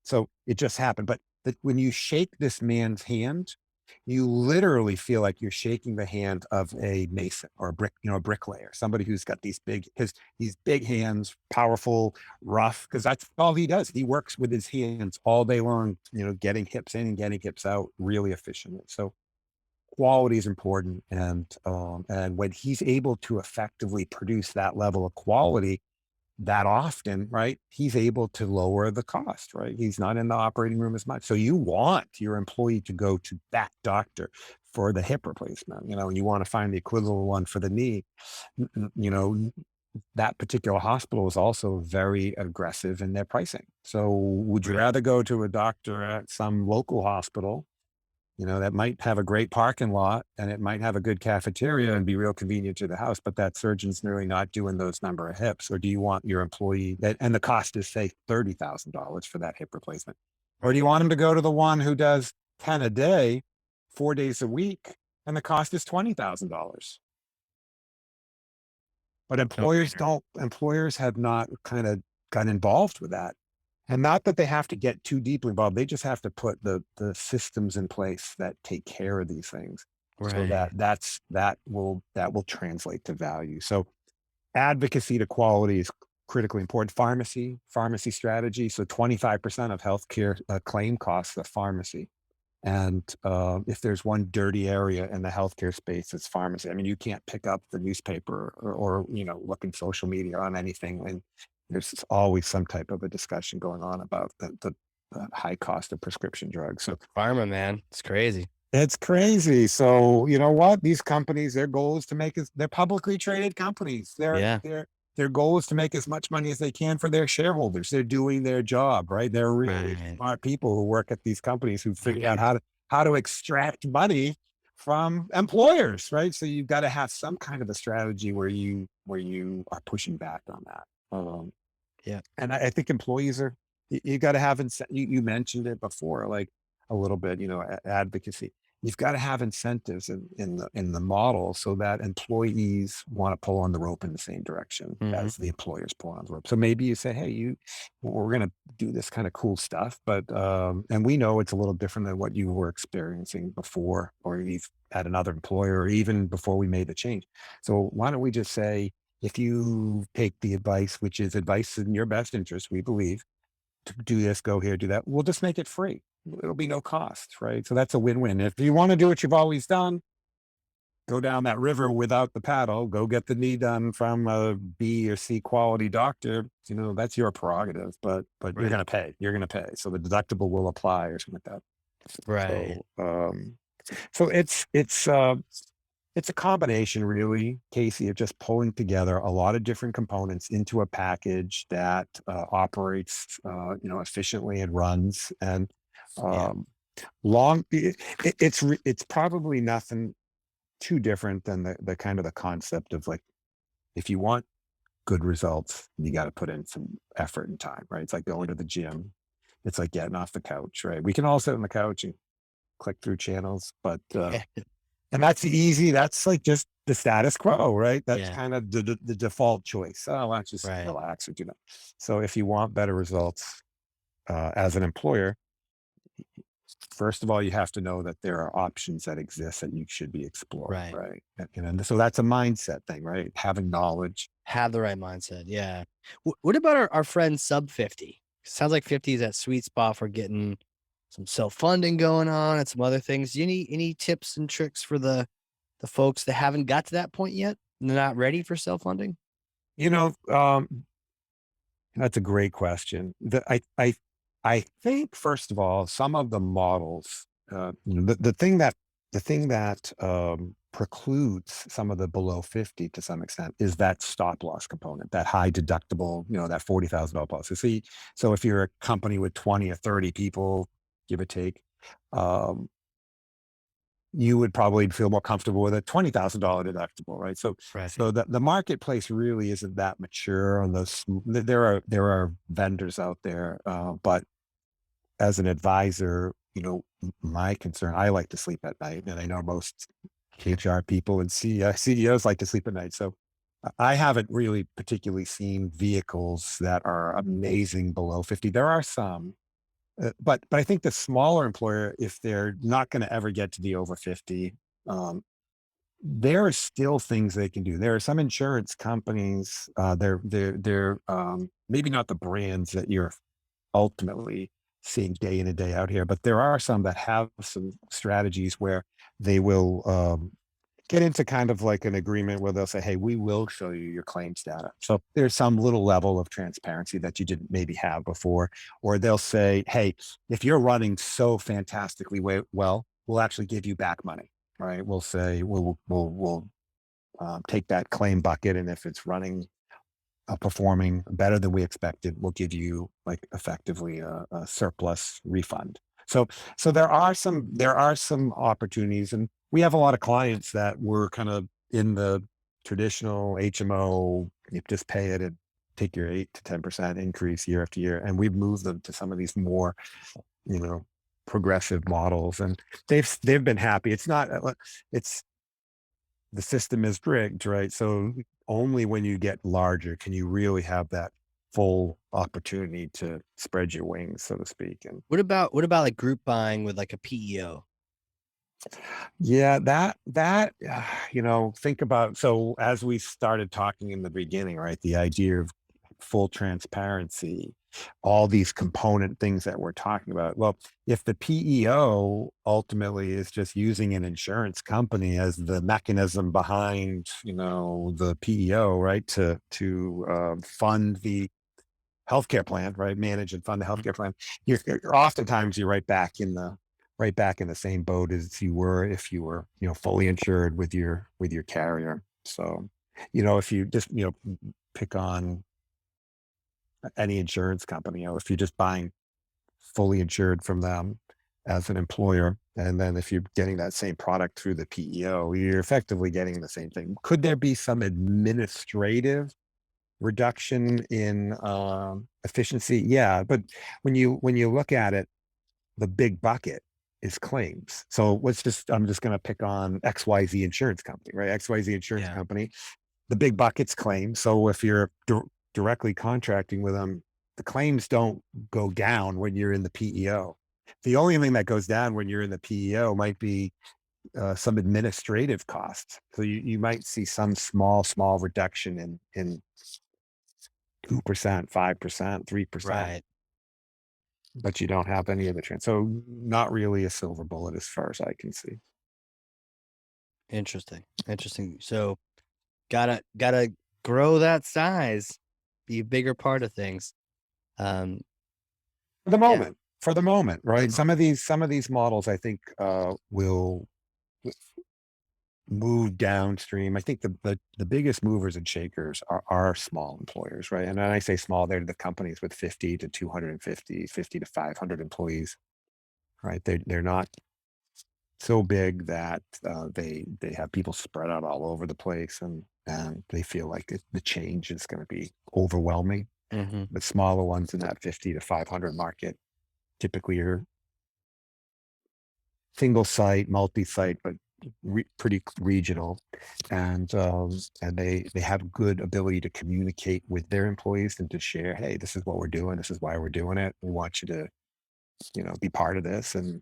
So it just happened. But when you shake this man's hand, you literally feel like you're shaking the hand of a mason or a bricklayer, somebody who's got these big hands, powerful, rough, because that's all he does. He works with his hands all day long, getting hips in and getting hips out really efficiently. So quality is important. And when he's able to effectively produce that level of quality, that often, right? He's able to lower the cost, right? He's not in the operating room as much. So you want your employee to go to that doctor for the hip replacement, and you want to find the equivalent one for the knee. N- n- You know, that particular hospital is also very aggressive in their pricing. So would you Right. rather go to a doctor at some local hospital, that might have a great parking lot and it might have a good cafeteria and be real convenient to the house, but that surgeon's really not doing those number of hips? Or do you want your employee and the cost is, say, $30,000 for that hip replacement? Or do you want him to go to the one who does 10 a day, 4 days a week, and the cost is $20,000? But No brainer. employers have not kind of got involved with that. And not that they have to get too deeply involved. They just have to put the systems in place that take care of these things, so Right. that will translate to value. So advocacy to quality is critically important. Pharmacy strategy. So 25% of healthcare claim costs the pharmacy. And if there's one dirty area in the healthcare space, it's pharmacy. I mean, you can't pick up the newspaper or look in social media on anything, and there's always some type of a discussion going on about the high cost of prescription drugs. So Pharma, man. It's crazy. it's crazy. So you know what? These companies, their goal is to make it. They're publicly traded companies. Yeah. Their goal is to make as much money as they can for their shareholders. They're doing their job, right? They're really Right. smart people who work at these companies who figure out how to extract money from employers, right? So you've got to have some kind of a strategy where you are pushing back on that. Yeah. And I think employees are, you got to have, you mentioned it before, like a little bit, advocacy. You've got to have incentives in the model so that employees want to pull on the rope in the same direction Hmm. as the employers pull on the rope. So maybe you say, hey, we're going to do this kind of cool stuff, but, and we know it's a little different than what you were experiencing before, or you've had another employer, or even before we made the change. So why don't we just say, if you take the advice, which is advice in your best interest, we believe, to do this, go here, do that, we'll just make it free. It'll be no cost, right? So that's a win-win. If you want to do what you've always done, go down that river without the paddle, go get the knee done from a B or C quality doctor, that's your prerogative, but you're Right. going to pay. You're going to pay. So the deductible will apply or something like that. Right. So it's a combination, really, Casey, of just pulling together a lot of different components into a package that operates, efficiently and runs. And Yeah. um, long, it's probably nothing too different than the kind of the concept of, like, if you want good results, you got to put in some effort and time, right? It's like going to the gym. It's like getting off the couch, right? We can all sit on the couch and click through channels, but and that's like just the status quo, right? That's Yeah. kind of the default choice. Oh, why don't you just Right. relax or do that? So if you want better results as an employer, first of all, you have to know that there are options that exist that you should be exploring, Right. right? And so that's a mindset thing, right? Having knowledge. Have the right mindset. Yeah. What about our friends sub 50? Sounds like 50 is that sweet spot for getting some self-funding going on and some other things. Do you any tips and tricks for the folks that haven't got to that point yet? They're not ready for self-funding? You know, that's a great question. I think first of all, some of the models, the thing that precludes some of the below 50 to some extent is that stop loss component, that high deductible, that $40,000 policy. See, so if you're a company with 20 or 30 people, give or take, um, you would probably feel more comfortable with a $20,000 deductible, right? So, Right. so the marketplace really isn't that mature on those. There are vendors out there, but as an advisor, my concern, I like to sleep at night, and I know most HR people and CEOs like to sleep at night. So, I haven't really particularly seen vehicles that are amazing below 50. There are some, but I think the smaller employer, if they're not going to ever get to the over 50, um, there are still things they can do. There are some insurance companies, they're maybe not the brands that you're ultimately seeing day in and day out here, but there are some that have some strategies where they will get into kind of like an agreement where they'll say, "Hey, we will show you your claims data." So there's some little level of transparency that you didn't maybe have before. Or they'll say, "Hey, if you're running so fantastically well, we'll actually give you back money." Right? We'll say we'll take that claim bucket, and if it's running performing better than we expected, we'll give you like effectively a surplus refund. So there are some opportunities, and we have a lot of clients that were kind of in the traditional HMO. You just pay it and take your 8 to 10% increase year after year, and we've moved them to some of these more you know progressive models, and they've been happy. It's not it's the system is rigged, right? So only when you get larger can you really have that full opportunity to spread your wings, so to speak. And What about like group buying with like a PEO? yeah, think about, so as we started talking in the beginning, right? The idea of full transparency, all these component things that we're talking about. Well, if the PEO ultimately is just using an insurance company as the mechanism behind, the PEO, right, to fund the healthcare plan, right? Manage and fund the Mm. healthcare plan. You're oftentimes you're right back in the same boat as you were if you were, fully insured with your carrier. So, if you just, pick on any insurance company, if you're just buying fully insured from them as an employer, and then if you're getting that same product through the PEO, you're effectively getting the same thing. Could there be some administrative reduction in efficiency? Yeah, but when you look at it, the big bucket is claims. So I'm just going to pick on XYZ insurance company, right? XYZ insurance Yeah. company, the big bucket's claims. So if you're directly contracting with them, the claims don't go down when you're in the PEO. The only thing that goes down when you're in the PEO might be some administrative costs. So you might see some small reduction in 2%, 5%, 3%, Right. but you don't have any of the trends. So not really a silver bullet as far as I can see. Interesting. Interesting. So gotta grow that size, be a bigger part of things. Um, For the yeah, moment, for the moment, for the right? Some moment. of these models, I think, will move downstream. I think the biggest movers and shakers are small employers, right? And when I say small, they're the companies with 50 to 250, 50 to 500 employees, right? They're not so big that they have people spread out all over the place, and they feel like the change is going to be overwhelming. Mhm. The smaller ones in that 50 to 500 market typically are single site, multi-site, but pretty regional, and they have good ability to communicate with their employees and to share. Hey, this is what we're doing. This is why we're doing it. We want you to, be part of this, and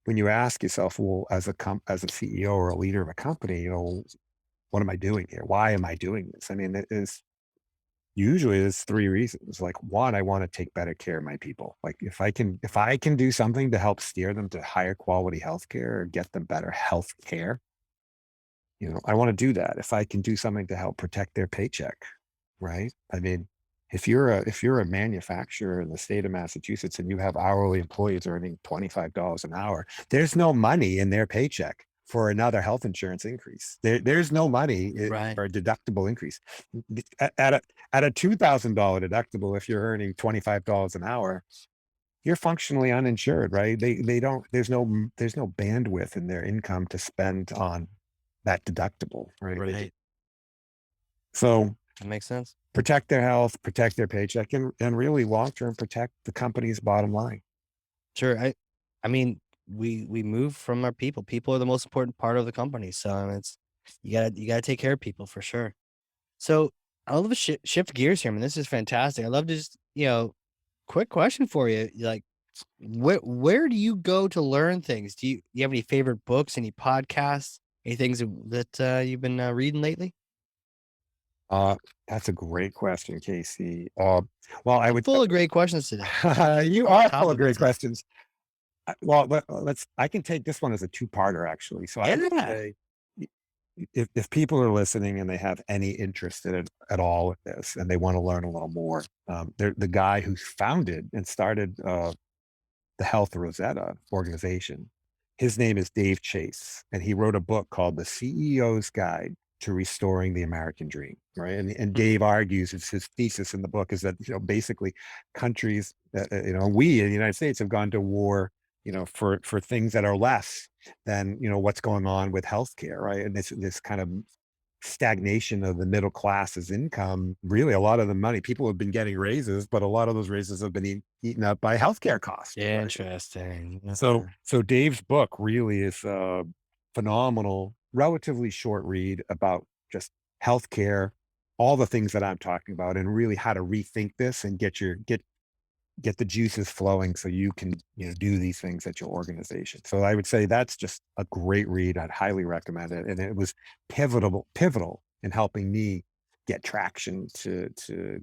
when you ask yourself, well, as a CEO or a leader of a company, what am I doing here? Why am I doing this? I mean, it is usually there's three reasons. Like one, I want to take better care of my people. Like if I can do something to help steer them to higher quality healthcare or get them better health care, I want to do that. If I can do something to help protect their paycheck, right? I mean, if you're a manufacturer in the state of Massachusetts and you have hourly employees earning $25 an hour, there's no money in their paycheck for another health insurance increase. There's no money Right. for a deductible increase. At a $2,000 deductible, if you're earning $25 an hour, you're functionally uninsured, right? They don't. There's no bandwidth in their income to spend on that deductible, right? Right. So That makes sense. protect their health, protect their paycheck, and really long term protect the company's bottom line. Sure. I mean, we move from our people. People are the most important part of the company. So it's you gotta take care of people for sure. So I love to shift gears here. I mean, this is fantastic. I love to just, quick question for you. Like, where do you go to learn things? Do you have any favorite books, any podcasts, any things that you've been reading lately? Uh, that's a great question, Casey. Well, I I'm would. full of great questions today. You On are full top of of it great too. questions. Well, let's. I can take this one as a two-parter, actually. So I would Yeah. say, y- if people are listening and they have any interest in it at all with this, and they want to learn a little more, the guy who founded and started the Health Rosetta organization. His name is Dave Chase, and he wrote a book called The CEO's Guide to Restoring the American Dream. Right, and Mhm. Dave argues it's his thesis in the book is that basically countries, we in the United States have gone to war, for things that are less than what's going on with healthcare, right? And this kind of stagnation of the middle class's income, really a lot of the money people have been getting raises, but a lot of those raises have been eaten up by healthcare costs, right? Interesting. So Dave's book really is a phenomenal, relatively short read about just healthcare, all the things that I'm talking about, and really how to rethink this and get the juices flowing so you can do these things at your organization. So I would say that's just a great read. I'd highly recommend it, and it was pivotal in helping me get traction to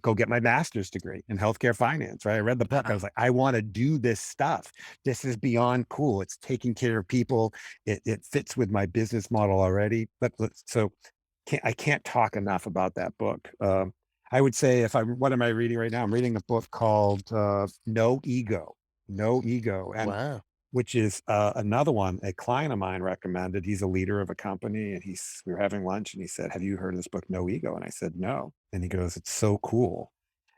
go get my master's degree in healthcare finance. Right, I read the book. I Wow. was like, I want to do this stuff. This is beyond cool. It's taking care of people. It fits with my business model already. So I can't talk enough about that book. I would say what am I reading right now? I'm reading a book called No Ego, No Ego, and Wow. which is another one a client of mine recommended. He's a leader of a company, and we were having lunch, and he said, "Have you heard of this book, No Ego?" And I said, "No." And he goes, "It's so cool."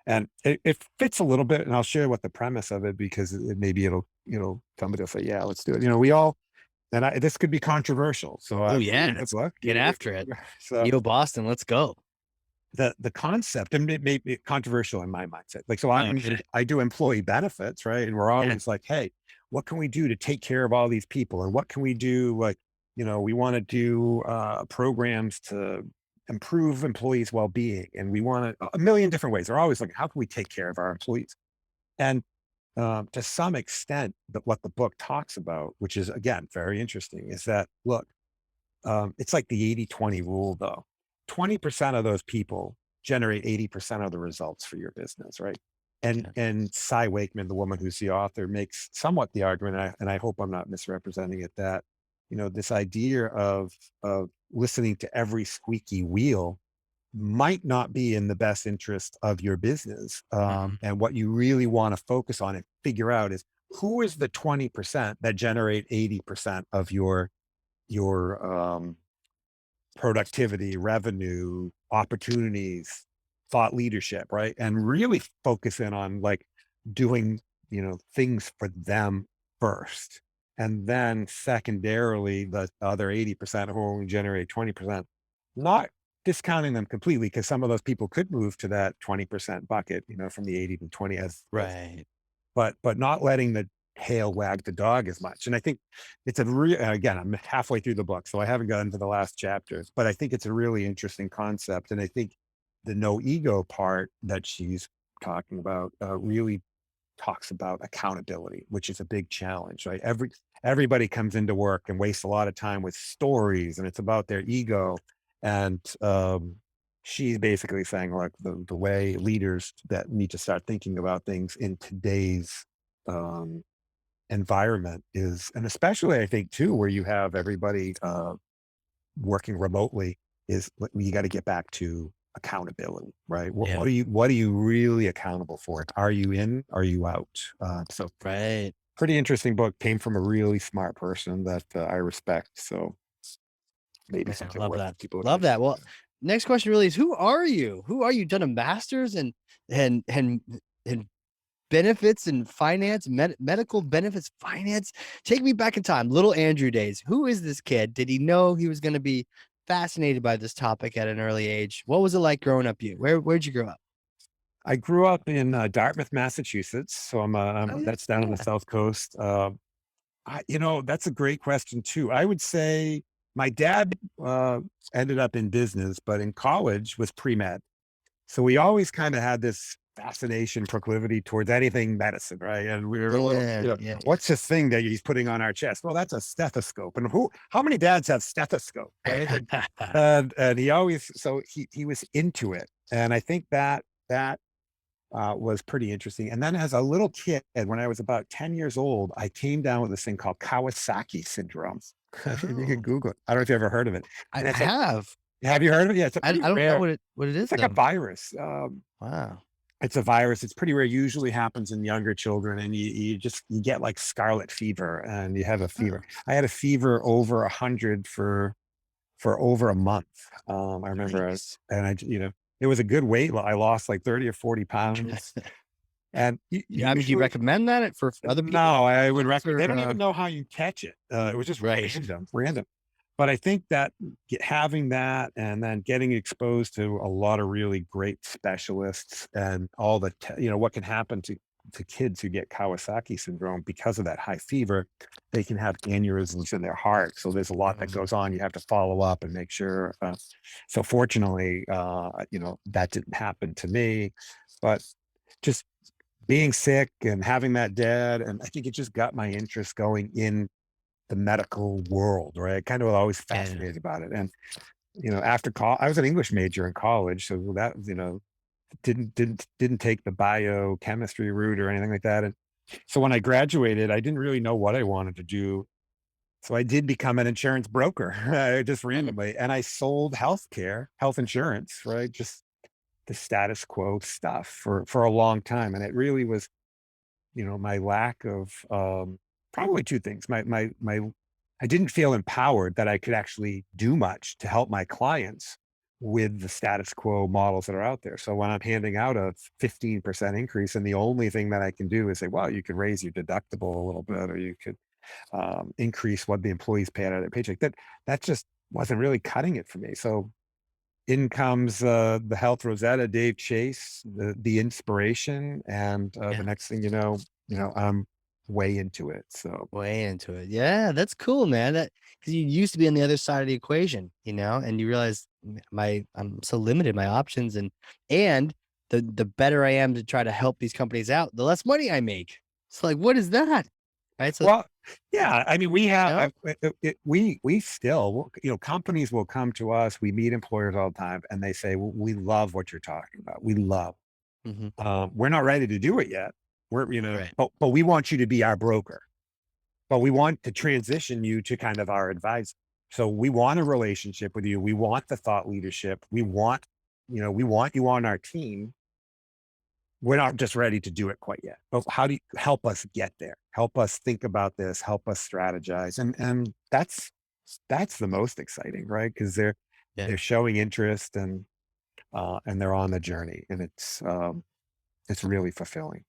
And it fits a little bit, and I'll share what the premise of it because maybe somebody will say, "Yeah, let's do it." We all, and this could be controversial, so Oh I'm yeah. reading the Let's book. get after it. So Yo, Boston, let's go. the concept, and it may be controversial in my mindset. Like, so Okay. I do employee benefits, right? And we're Yeah. always like, hey, what can we do to take care of all these people? And what can we do? Like, we want to do programs to improve employees' well-being, and we want to a million different ways. They're always like, how can we take care of our employees? And to some extent, what the book talks about, which is again very interesting, is that look, it's like the 80-20 rule, though. 20% of those people generate 80% of the results for your business, right? And Okay. and Cy Wakeman, the woman who's the author, makes somewhat the argument, and I hope I'm not misrepresenting it, that this idea of listening to every squeaky wheel might not be in the best interest of your business. Mhm. And what you really want to focus on and figure out is who is the 20% that generate 80% of your productivity, revenue, opportunities, thought leadership, right? And really focus in on like doing, things for them first. And then secondarily, the other 80% who only generate 20%, not discounting them completely, because some of those people could move to that 20% bucket, from the 80 to 20 as Right. but not letting the tail wag the dog as much. And I think it's a real again, I'm halfway through the book, so I haven't gotten to the last chapters, but I think it's a really interesting concept. And I think the no ego part that she's talking about really talks about accountability, which is a big challenge, right? Everybody comes into work and wastes a lot of time with stories, and it's about their ego. And she's basically saying, like, the way leaders that need to start thinking about things in today's um, environment is, and especially I think too, where you have everybody working remotely, is you got to get back to accountability, right? Yeah. What are you really accountable for? Are you in? Are you out? So Right. pretty interesting book. Came from a really smart person that I respect. So maybe Man, I something love worth that. people looking Love into. that. Well, next question really is, who are you? Who are you? Done a master's and benefits and finance, medical benefits, finance. Take me back in time, little Andrew days. Who is this kid? Did he know he was going to be fascinated by this topic at an early age? What was it like growing up? Where'd you grow up? I grew up in Dartmouth, Massachusetts. So Oh, yeah. that's down on the South Coast. That's a great question too. I would say my dad ended up in business, but in college was pre-med. So we always kind of had this fascination, proclivity towards anything medicine, right? And we were a little, Yeah, yeah, what's this thing that he's putting on our chest? Well, that's a stethoscope. And how many dads have stethoscope, right? yeah. And he always, so he was into it. And I think that was pretty interesting. And then as a little kid, when I was about 10 years old, I came down with this thing called Kawasaki syndrome. You can Oh, Google it. I don't know if you ever heard of it. I And it's like, have. have you heard of it? Yeah, it's a I pretty don't know rare, what it is it's like a though. virus. Wow. It's a virus. It's pretty rare. Usually happens in younger children, and you get like scarlet fever, and you have a fever. Oh, I had a fever over 100 for over a month. I remember, nice. and it was a good weight. I lost like 30 or 40 pounds, and Yeah, I mean, do you usually recommend that for other people? no, I would Clients recommend. They or, don't even know how you catch it. It was just right. random. But I think that having that and then getting exposed to a lot of really great specialists and all the, what can happen to kids who get Kawasaki syndrome because of that high fever, they can have aneurysms in their heart. So there's a lot that Mm, goes on. You have to follow up and make sure. So fortunately, that didn't happen to me, but just being sick and having that dad, and I think it just got my interest going in the medical world, right? Kind of always yeah. fascinated about it. And, after I was an English major in college. So that, didn't take the biochemistry route or anything like that. And so when I graduated, I didn't really know what I wanted to do. So I did become an insurance broker, just Mm, randomly. And I sold health insurance, right? Just the status quo stuff for a long time. And it really was, my lack of probably two things. My I didn't feel empowered that I could actually do much to help my clients with the status quo models that are out there. So when I'm handing out a 15% increase, and the only thing that I can do is say, well, you could raise your deductible a little bit, or you could increase what the employees pay out of their paycheck. That just wasn't really cutting it for me. So in comes the Health Rosetta, Dave Chase, the inspiration, and the yeah. next thing I'm way into it. So Way into it. Yeah, that's cool, man. That because you used to be on the other side of the equation, and you realize I'm so limited, my options, and the better I am to try to help these companies out, the less money I make. So like, what is that? Right. So well, yeah, I mean, we have yeah. we still, companies will come to us. We meet employers all the time, and they say, we love what you're talking about. We love. Mhm. We're not ready to do it yet. We're, Right. but we want you to be our broker. But we want to transition you to kind of our advisor. So we want a relationship with you. We want the thought leadership. We want you on our team. We're not just ready to do it quite yet. But how do you help us get there? Help us think about this, help us strategize. And that's the most exciting, right? Because Yeah. they're showing interest, and they're on the journey. And it's really fulfilling.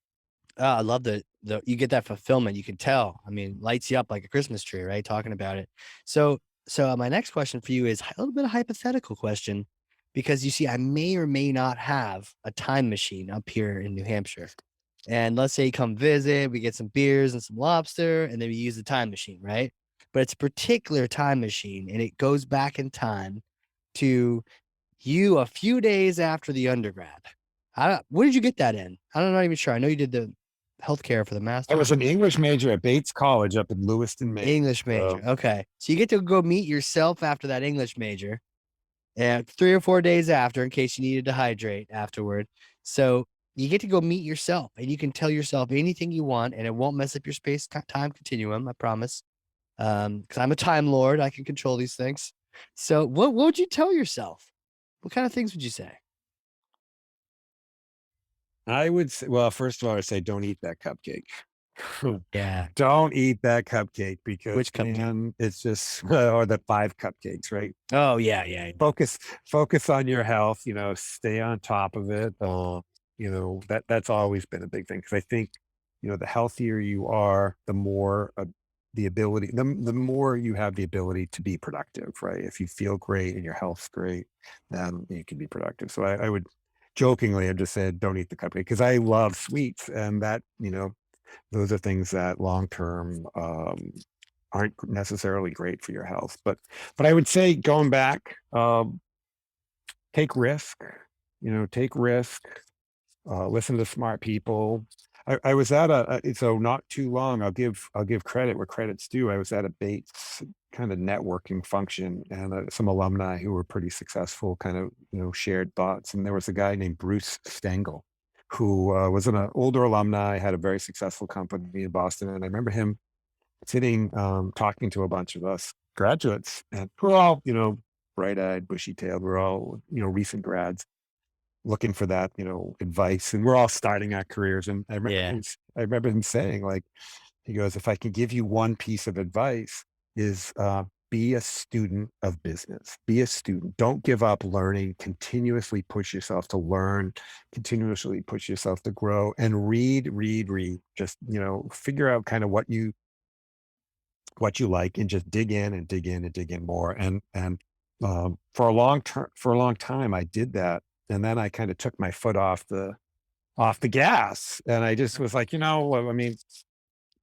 Oh, I love the you get that fulfillment. You can tell. I mean, lights you up like a Christmas tree, right? Talking about it. So, my next question for you is a little bit of hypothetical question, because you see, I may or may not have a time machine up here in New Hampshire. And let's say you come visit, we get some beers and some lobster, and then we use the time machine, right? But it's a particular time machine, and it goes back in time to you a few days after the undergrad. Where did you get that in? I'm not even sure. I know you did healthcare for the I was master's? an English major at Bates College up in Lewiston, Maine. English major. Okay. So you get to go meet yourself after that English major, and 3 or 4 days after, in case you needed to hydrate afterward. So you get to go meet yourself, and you can tell yourself anything you want, and it won't mess up your space time continuum. I promise. Because I'm a time lord, I can control these things. So what would you tell yourself? What kind of things would you say? I would say, well, first of all, I would say don't eat that cupcake. Yeah. Don't eat that cupcake because, Which cupcake? man, it's just or the 5 cupcakes, right? Oh yeah, yeah. Focus focus on your health, stay on top of it. That's always been a big thing because I think, the healthier you are, the more the more you have the ability to be productive, right? If you feel great and your health's great, then you can be productive. So I would jokingly have just said, don't eat the cupcake because I love sweets and that, those are things that long term aren't necessarily great for your health. But I would say going back, take risk, take risk, listen to smart people. I was at so not too long. I'll give credit where credit's due. I was at a Bates kind of networking function, and some alumni who were pretty successful kind of shared thoughts. And there was a guy named Bruce Stengel, who was an older alumni, had a very successful company in Boston, and I remember him sitting talking to a bunch of us graduates, and we're all bright-eyed, bushy-tailed. We're all recent grads looking for that, advice, and we're all starting our careers. And Yeah. I remember him saying, like, he goes, "If I can give you one piece of advice, is be a student of business. Be a student. Don't give up learning. Continuously push yourself to learn. Continuously push yourself to grow, and read, read, read. Just figure out kind of what you like, and just dig in and dig in and dig in more." And for a long time, I did that, and then I kind of took my foot off the gas, and I just was like, I mean,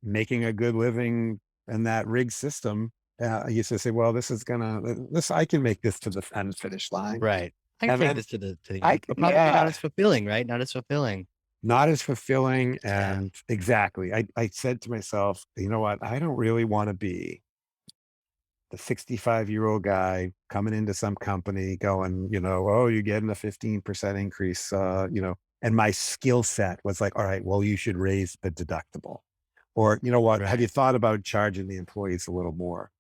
making a good living in that rig system. I used to say, well, this I can make this to the end finish line, Right. I can and take then this to the end, but probably not yeah, as fulfilling, right? Not as fulfilling. not as fulfilling, Yeah. and exactly. I said to myself, you know what? I don't really want to be the 65-year-old guy coming into some company going, oh, you're getting a 15% increase, and my skill set was like, all right, well, you should raise the deductible. Or, you know what, have you Right. thought about charging the employees a little more?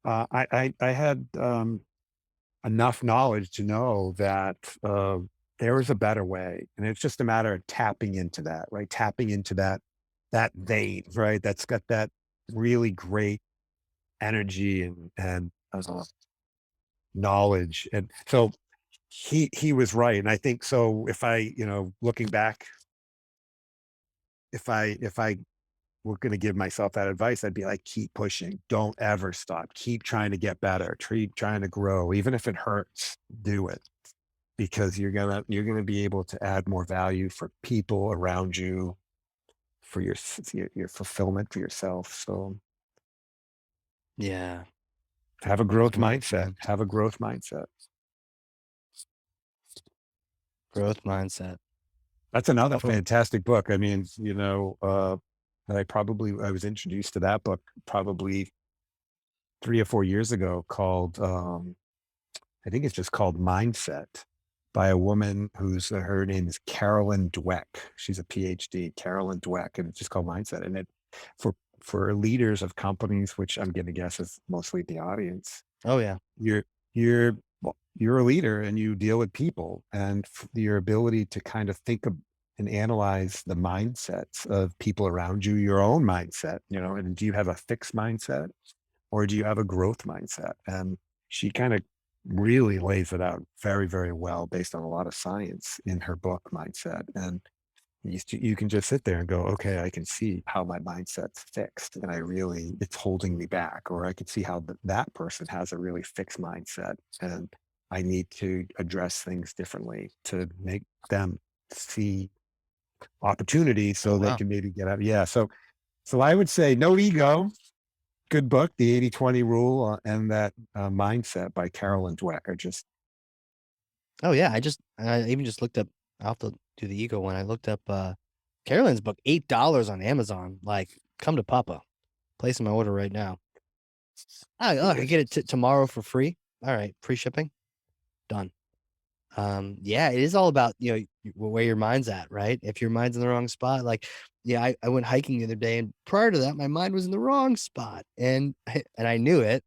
I had enough knowledge to know that there was a better way. And it's just a matter of tapping into that, right? Tapping into that vein, right? That's got that really great energy and knowledge. And so he was right. And I think so if I, looking back, if I were going to give myself that advice, I'd be like, keep pushing. Don't ever stop. Keep trying to get better. Keep trying to grow. Even if it hurts, do it because you're gonna be able to add more value for people around you, for your fulfillment for yourself. So Yeah. have a growth Growth mindset. Have a growth mindset. growth mindset. That's another Oh, fantastic book. I mean, I was introduced to that book probably 3 or 4 years ago called, I think it's just called Mindset by a woman her name is Carolyn Dweck. She's a PhD, Carolyn Dweck, and it's just called Mindset. And for, for leaders of companies, which I'm going to guess is mostly the audience, oh yeah. you're, you're a leader and you deal with people, and your ability to kind of think of and analyze the mindsets of people around you, your own mindset, and do you have a fixed mindset or do you have a growth mindset? And she kind of really lays it out very, very well based on a lot of science in her book, Mindset. And you can just sit there and go, okay, I can see how my mindset's fixed and it's holding me back. Or I can see how that person has a really fixed mindset and I need to address things differently to make them see opportunities Oh so they wow. can maybe get out. Yeah. So I would say no ego. Good book, The 80/20 Rule, and that Mindset by Carolyn Dweck are just Oh yeah. I even just looked up. I'll have to do the ego one. I looked up Carolyn's book, $8 on Amazon. Like, come to Papa. Placing my order right now. I get it tomorrow for free. All right, free shipping. Done. Yeah, it is all about, where your mind's at, right? If your mind's in the wrong spot, like, yeah, I went hiking the other day, and prior to that, my mind was in the wrong spot, and I knew it,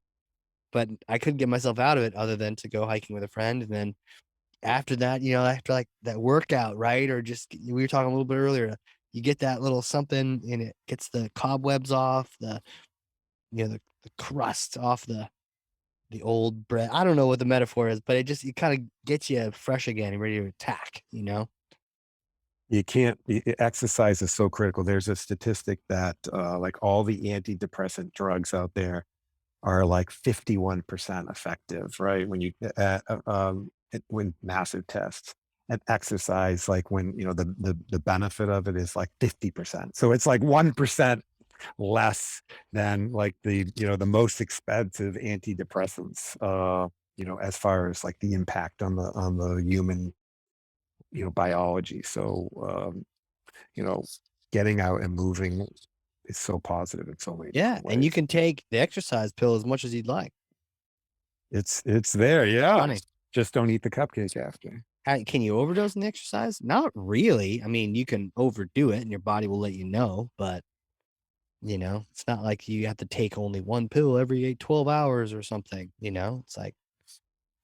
but I couldn't get myself out of it other than to go hiking with a friend. And then after that, after like that workout, right? Or just, we were talking a little bit earlier, you get that little something and it gets the cobwebs off, the crust off the old bread. I don't know what the metaphor is, but it kind of gets you fresh again and ready to attack, You can't, exercise is so critical. There's a statistic that like all the antidepressant drugs out there are like 51% effective, right? When you, when massive tests, and exercise, like when, the benefit of it is like 50%. So it's like 1% less than like the most expensive antidepressants, as far as like the impact on the human, biology. So, you know, getting out and moving is so positive in so many Yeah, different and you ways. can take the exercise pill as much as you'd like. It's there, yeah. Funny. Just don't eat the cupcake after. Can you overdose in exercise? Not really. I mean, you can overdo it and your body will let you know, but it's not like you have to take only one pill every 12 hours or something, it's like,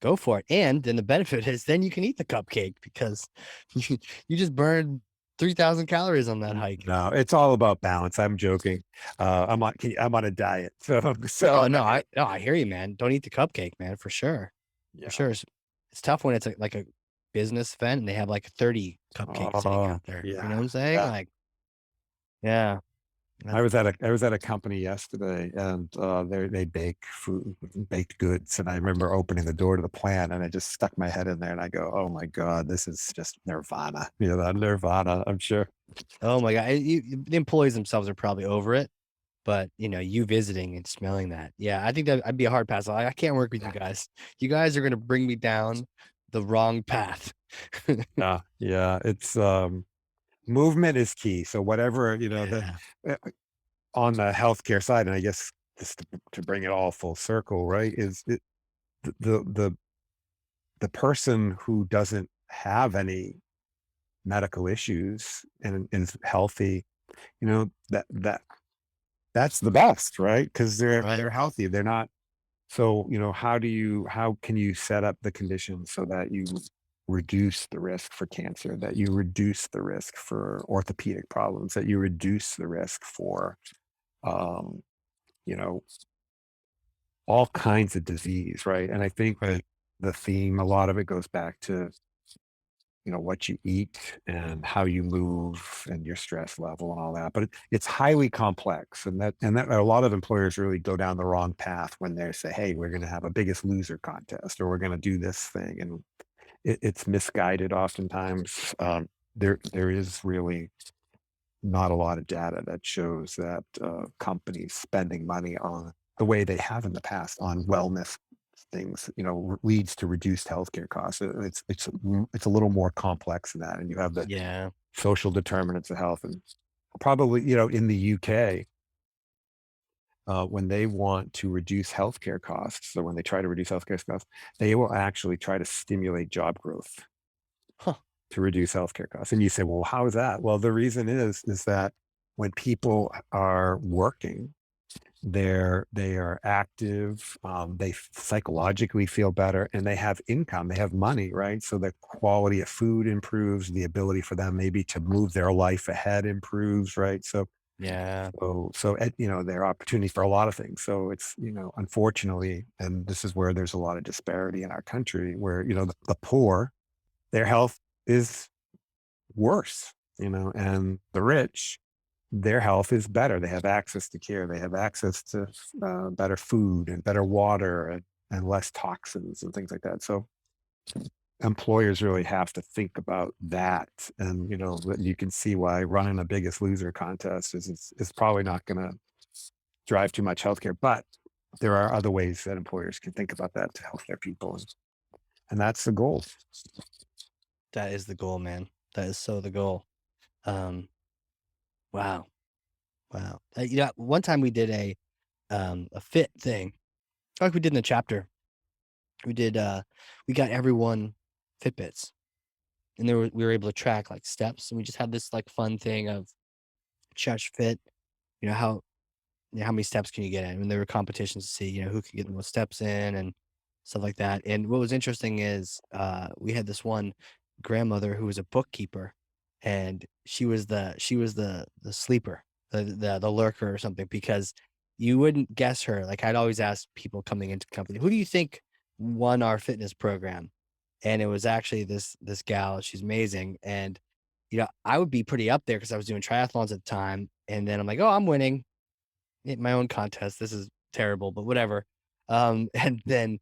go for it. And then the benefit is then you can eat the cupcake because you just burned 3,000 calories on that hike. No, it's all about balance. I'm joking. I'm on a diet. So Oh no, I hear you, man. Don't eat the cupcake, man, for sure. For yeah. sure. It's tough when it's like a business event and they have like 30 cupcakes sitting Oh, out there. You know yeah. what I'm saying? Yeah. Like, yeah. I That's was at a company yesterday, and they bake food, baked goods, and I remember opening the door to the plant, and I just stuck my head in there, and I go, "Oh my god, this is just nirvana." That nirvana. I'm sure. oh my God. The employees themselves are probably over it, but you visiting and smelling that. Yeah, I think that I'd be a hard pass. I can't work with you guys. You guys are gonna bring me down the wrong path. Yeah, yeah. It's movement is key. So whatever Yeah. uh, on the healthcare side, and I guess just to bring it all full circle, right? Is it the person who doesn't have any medical issues and is healthy, that's the best, right? Because Right. they're healthy. They're not. So, how can you set up the conditions so that you reduce the risk for cancer, that you reduce the risk for orthopedic problems, that you reduce the risk for, um, you know, all kinds of disease, right? And I think that Right. the theme, a lot of it goes back to, what you eat and how you move and your stress level and all that. But it's highly complex, and that a lot of employers really go down the wrong path when they say, "Hey, we're going to have a Biggest Loser contest, or we're going to do this thing," and it's misguided oftentimes. There is really not a lot of data that shows that companies spending money on the way they have in the past on wellness things, leads to reduced healthcare costs. It's a little more complex than that, and you have the Yeah. social determinants of health, and probably in the UK, when they want to reduce healthcare costs, so when they try to reduce healthcare costs, they will actually try to stimulate job growth Huh. to reduce healthcare costs. And you say, well, how is that? Well, the reason is that when people are working, they are active, they psychologically feel better, and they have income, they have money, right? So the quality of food improves, the ability for them maybe to move their life ahead improves, right? Yeah. There are opportunities for a lot of things. So it's, unfortunately, and this is where there's a lot of disparity in our country, where the poor, their health is worse, and the rich, their health is better. They have access to care. They have access to better food and better water, and less toxins and things like that. So employers really have to think about that. And, you can see why running a Biggest Loser contest is probably not going to drive too much healthcare. But there are other ways that employers can think about that to help their people. And that's the goal. That is the goal, man. That is so the goal. Um, Wow. Wow. One time we did a fit thing, like we did in the chapter. We did, we got everyone Fitbits, and we were able to track like steps, and we just had this like fun thing of Chesh Fit, you know, how many steps can you get in? And there were competitions to see, who could get the most steps in and stuff like that. And what was interesting is we had this one grandmother who was a bookkeeper, and she was the sleeper, the lurker or something, because you wouldn't guess her. Like, I'd always ask people coming into the company, who do you think won our fitness program? And it was actually this gal. She's amazing. And I would be pretty up there because I was doing triathlons at the time. And then I'm like, oh, I'm winning my own contest. This is terrible, but whatever. And then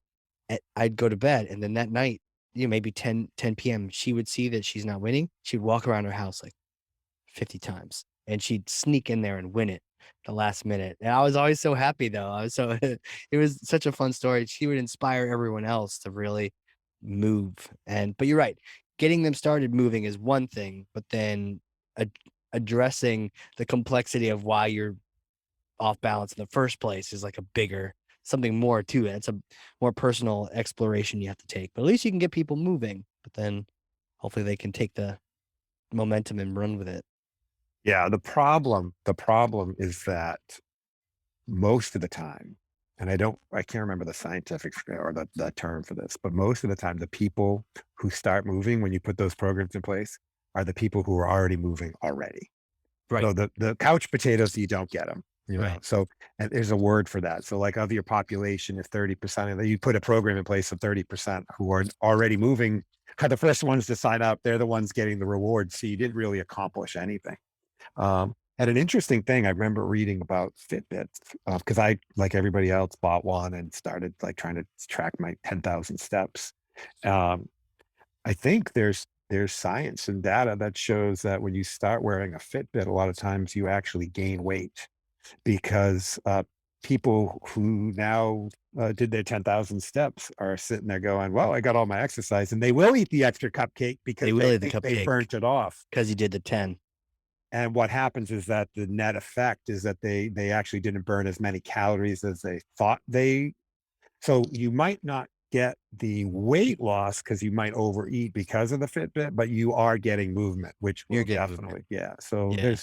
I'd go to bed, and then that night, maybe 10 p.m., she would see that she's not winning. She'd walk around her house like 50 times, and she'd sneak in there and win it the last minute. And I was always so happy, though. I was so it was such a fun story. She would inspire everyone else to really move. But you're right, getting them started moving is one thing, but then addressing the complexity of why you're off balance in the first place is like a bigger something more to it. It's a more personal exploration you have to take, but at least you can get people moving, but then hopefully they can take the momentum and run with it. Yeah, the problem is that most of the time, and I can't remember the scientific or the term for this, but most of the time, the people who start moving when you put those programs in place are the people who are already moving already. Right. So the couch potatoes, you don't get them, Right. So, and there's a word for that. So like of your population, if 30% of you put a program in place of 30% who are already moving, are the first ones to sign up. They're the ones getting the rewards. So you didn't really accomplish anything. And an interesting thing I remember reading about Fitbits, because I, like everybody else, bought one and started like trying to track my 10,000 steps. Um, I think there's science and data that shows that when you start wearing a Fitbit, a lot of times you actually gain weight because people who now did their 10,000 steps are sitting there going, well, I got all my exercise, and they will eat the extra cupcake They because will they eat the think they cupcake burnt it off. because you did the 10. And what happens is that the net effect is that they actually didn't burn as many calories as they thought they. So you might not get the weight loss because you might overeat because of the Fitbit, but you are getting movement, which You're will getting movement. definitely, yeah. So Yeah.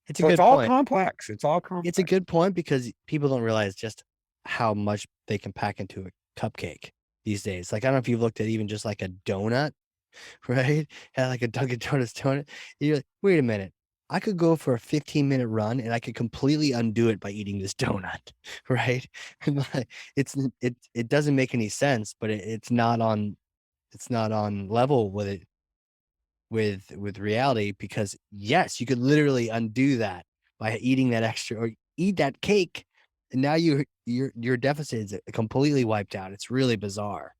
It's a so it's good all point. complex. It's all It's a complex. good point because people don't realize just how much they can pack into a cupcake these days. Like, I don't know if you've looked at even just like a donut, right? Had like a Dunkin' Donuts donut. You're like, wait a minute. I could go for a 15-minute run and I could completely undo it by eating this donut, right? Like, it doesn't make any sense, but it's not on level with it with reality, because yes, you could literally undo that by eating that extra or eat that cake, and now your deficit is completely wiped out. It's really bizarre,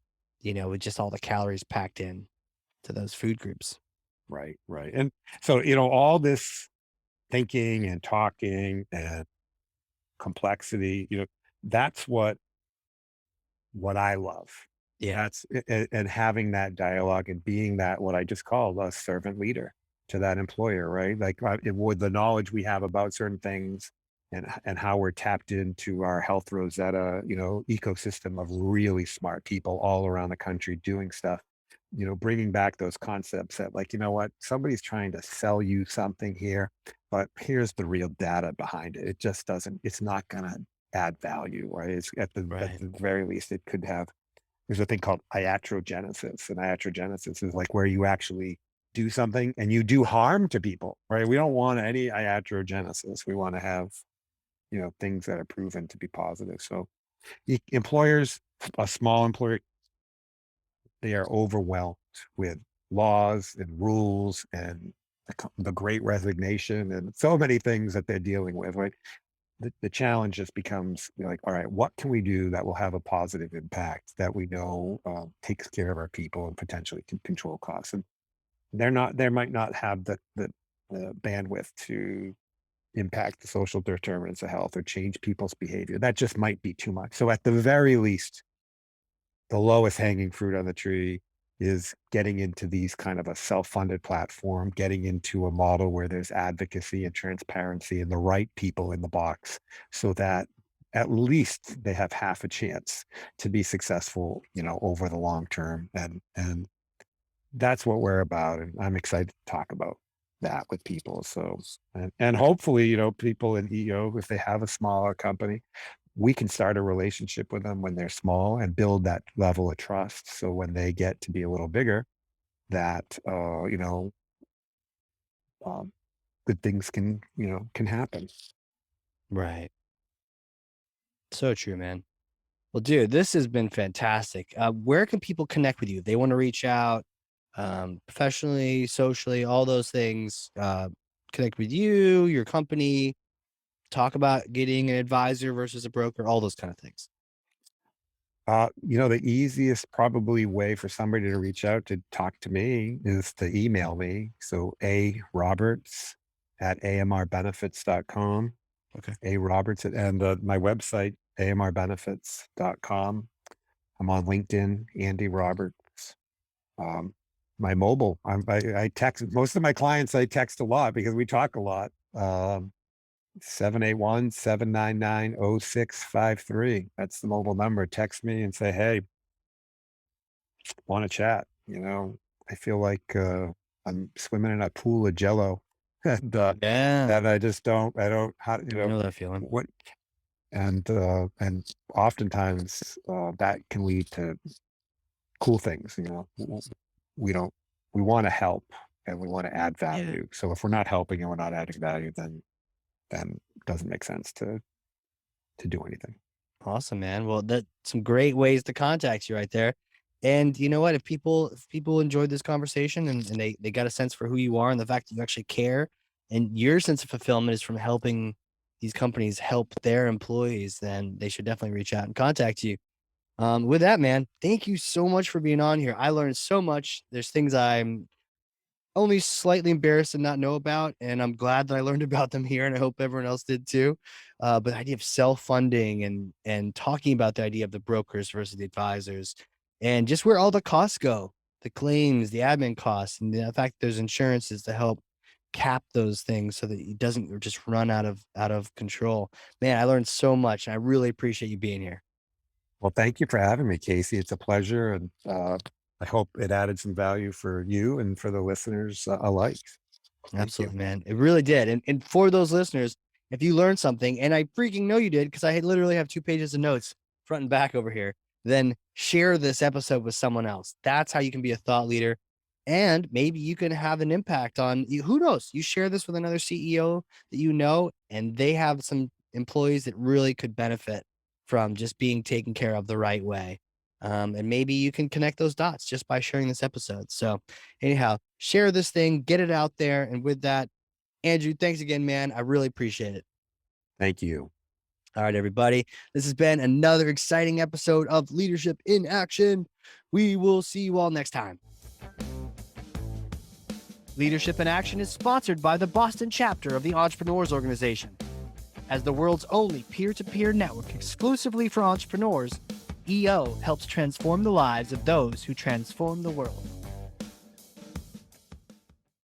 with just all the calories packed in to those food groups. Right, right. And so, all this thinking and talking and complexity, that's what I love. Yeah. And having that dialogue and being that what I just called a servant leader to that employer, right? Like with the knowledge we have about certain things and how we're tapped into our health Rosetta, ecosystem of really smart people all around the country doing stuff, bringing back those concepts that like, what, somebody's trying to sell you something here, but here's the real data behind it. It just doesn't, it's not going to add value, right? It's at Right. the very least, it could have. There's a thing called iatrogenesis, and iatrogenesis is like where you actually do something and you do harm to people, right? We don't want any iatrogenesis. We want to have, things that are proven to be positive. So employers, a small employer, they are overwhelmed with laws and rules and the great resignation and so many things that they're dealing with, right? The challenge just becomes like, all right, what can we do that will have a positive impact that we know takes care of our people and potentially can control costs? And they might not have the bandwidth to impact the social determinants of health or change people's behavior. That just might be too much. So at the very least, the lowest hanging fruit on the tree, is getting into these kind of a self-funded platform, getting into a model where there's advocacy and transparency and the right people in the box so that at least they have half a chance to be successful, over the long term. And that's what we're about. And I'm excited to talk about that with people. So, and hopefully, people in EO, if they have a smaller company, we can start a relationship with them when they're small and build that level of trust. So when they get to be a little bigger, that, um, good things can happen. Right. So true, man. Well, dude, this has been fantastic. Where can people connect with you? They want to reach out, professionally, socially, all those things. Connect with you, your company, talk about getting an advisor versus a broker, all those kind of things. The easiest probably way for somebody to reach out to talk to me is to email me. So A Roberts at amrbenefits.com. Okay. A Roberts and my website, amrbenefits.com. I'm on LinkedIn, Andy Roberts. Um, my mobile, I text most of my clients. I text a lot because we talk a lot. 781 That's the mobile number. Text me and say, hey, want to chat. I feel like I'm swimming in a pool of jello and Yeah. that I don't, how, I know that feeling. what, and oftentimes that can lead to cool things. We don't, we want to help and we want to add Yeah. value. So if we're not helping and we're not adding value, then it doesn't make sense to do anything. Awesome, man. Well, that's some great ways to contact you right there. And you know what? If people enjoyed this conversation and they got a sense for who you are and the fact that you actually care and your sense of fulfillment is from helping these companies help their employees, then they should definitely reach out and contact you. With that, man, thank you so much for being on here. I learned so much. There's things I'm only slightly embarrassed to not know about, and I'm glad that I learned about them here, and I hope everyone else did too. But the idea of self-funding and talking about the idea of the brokers versus the advisors, and just where all the costs go, the claims, the admin costs, and the fact that there's insurances to help cap those things so that it doesn't just run out of control. Man, I learned so much, and I really appreciate you being here. Well, thank you for having me, Casey. It's a pleasure. And I hope it added some value for you and for the listeners alike. Thank you. Absolutely, man. It really did. And for those listeners, if you learned something, and I freaking know you did, because I literally have 2 pages of notes front and back over here, then share this episode with someone else. That's how you can be a thought leader. And maybe you can have an impact on you. Who knows? You share this with another CEO that you know, and they have some employees that really could benefit from just being taken care of the right way. And maybe you can connect those dots just by sharing this episode. So, anyhow, share this thing, get it out there. And with that, Andrew, thanks again, man. I really appreciate it. Thank you. All right, everybody. This has been another exciting episode of Leadership in Action. We will see you all next time. Leadership in Action is sponsored by the Boston chapter of the Entrepreneurs Organization. As the world's only peer-to-peer network exclusively for entrepreneurs, EO helps transform the lives of those who transform the world.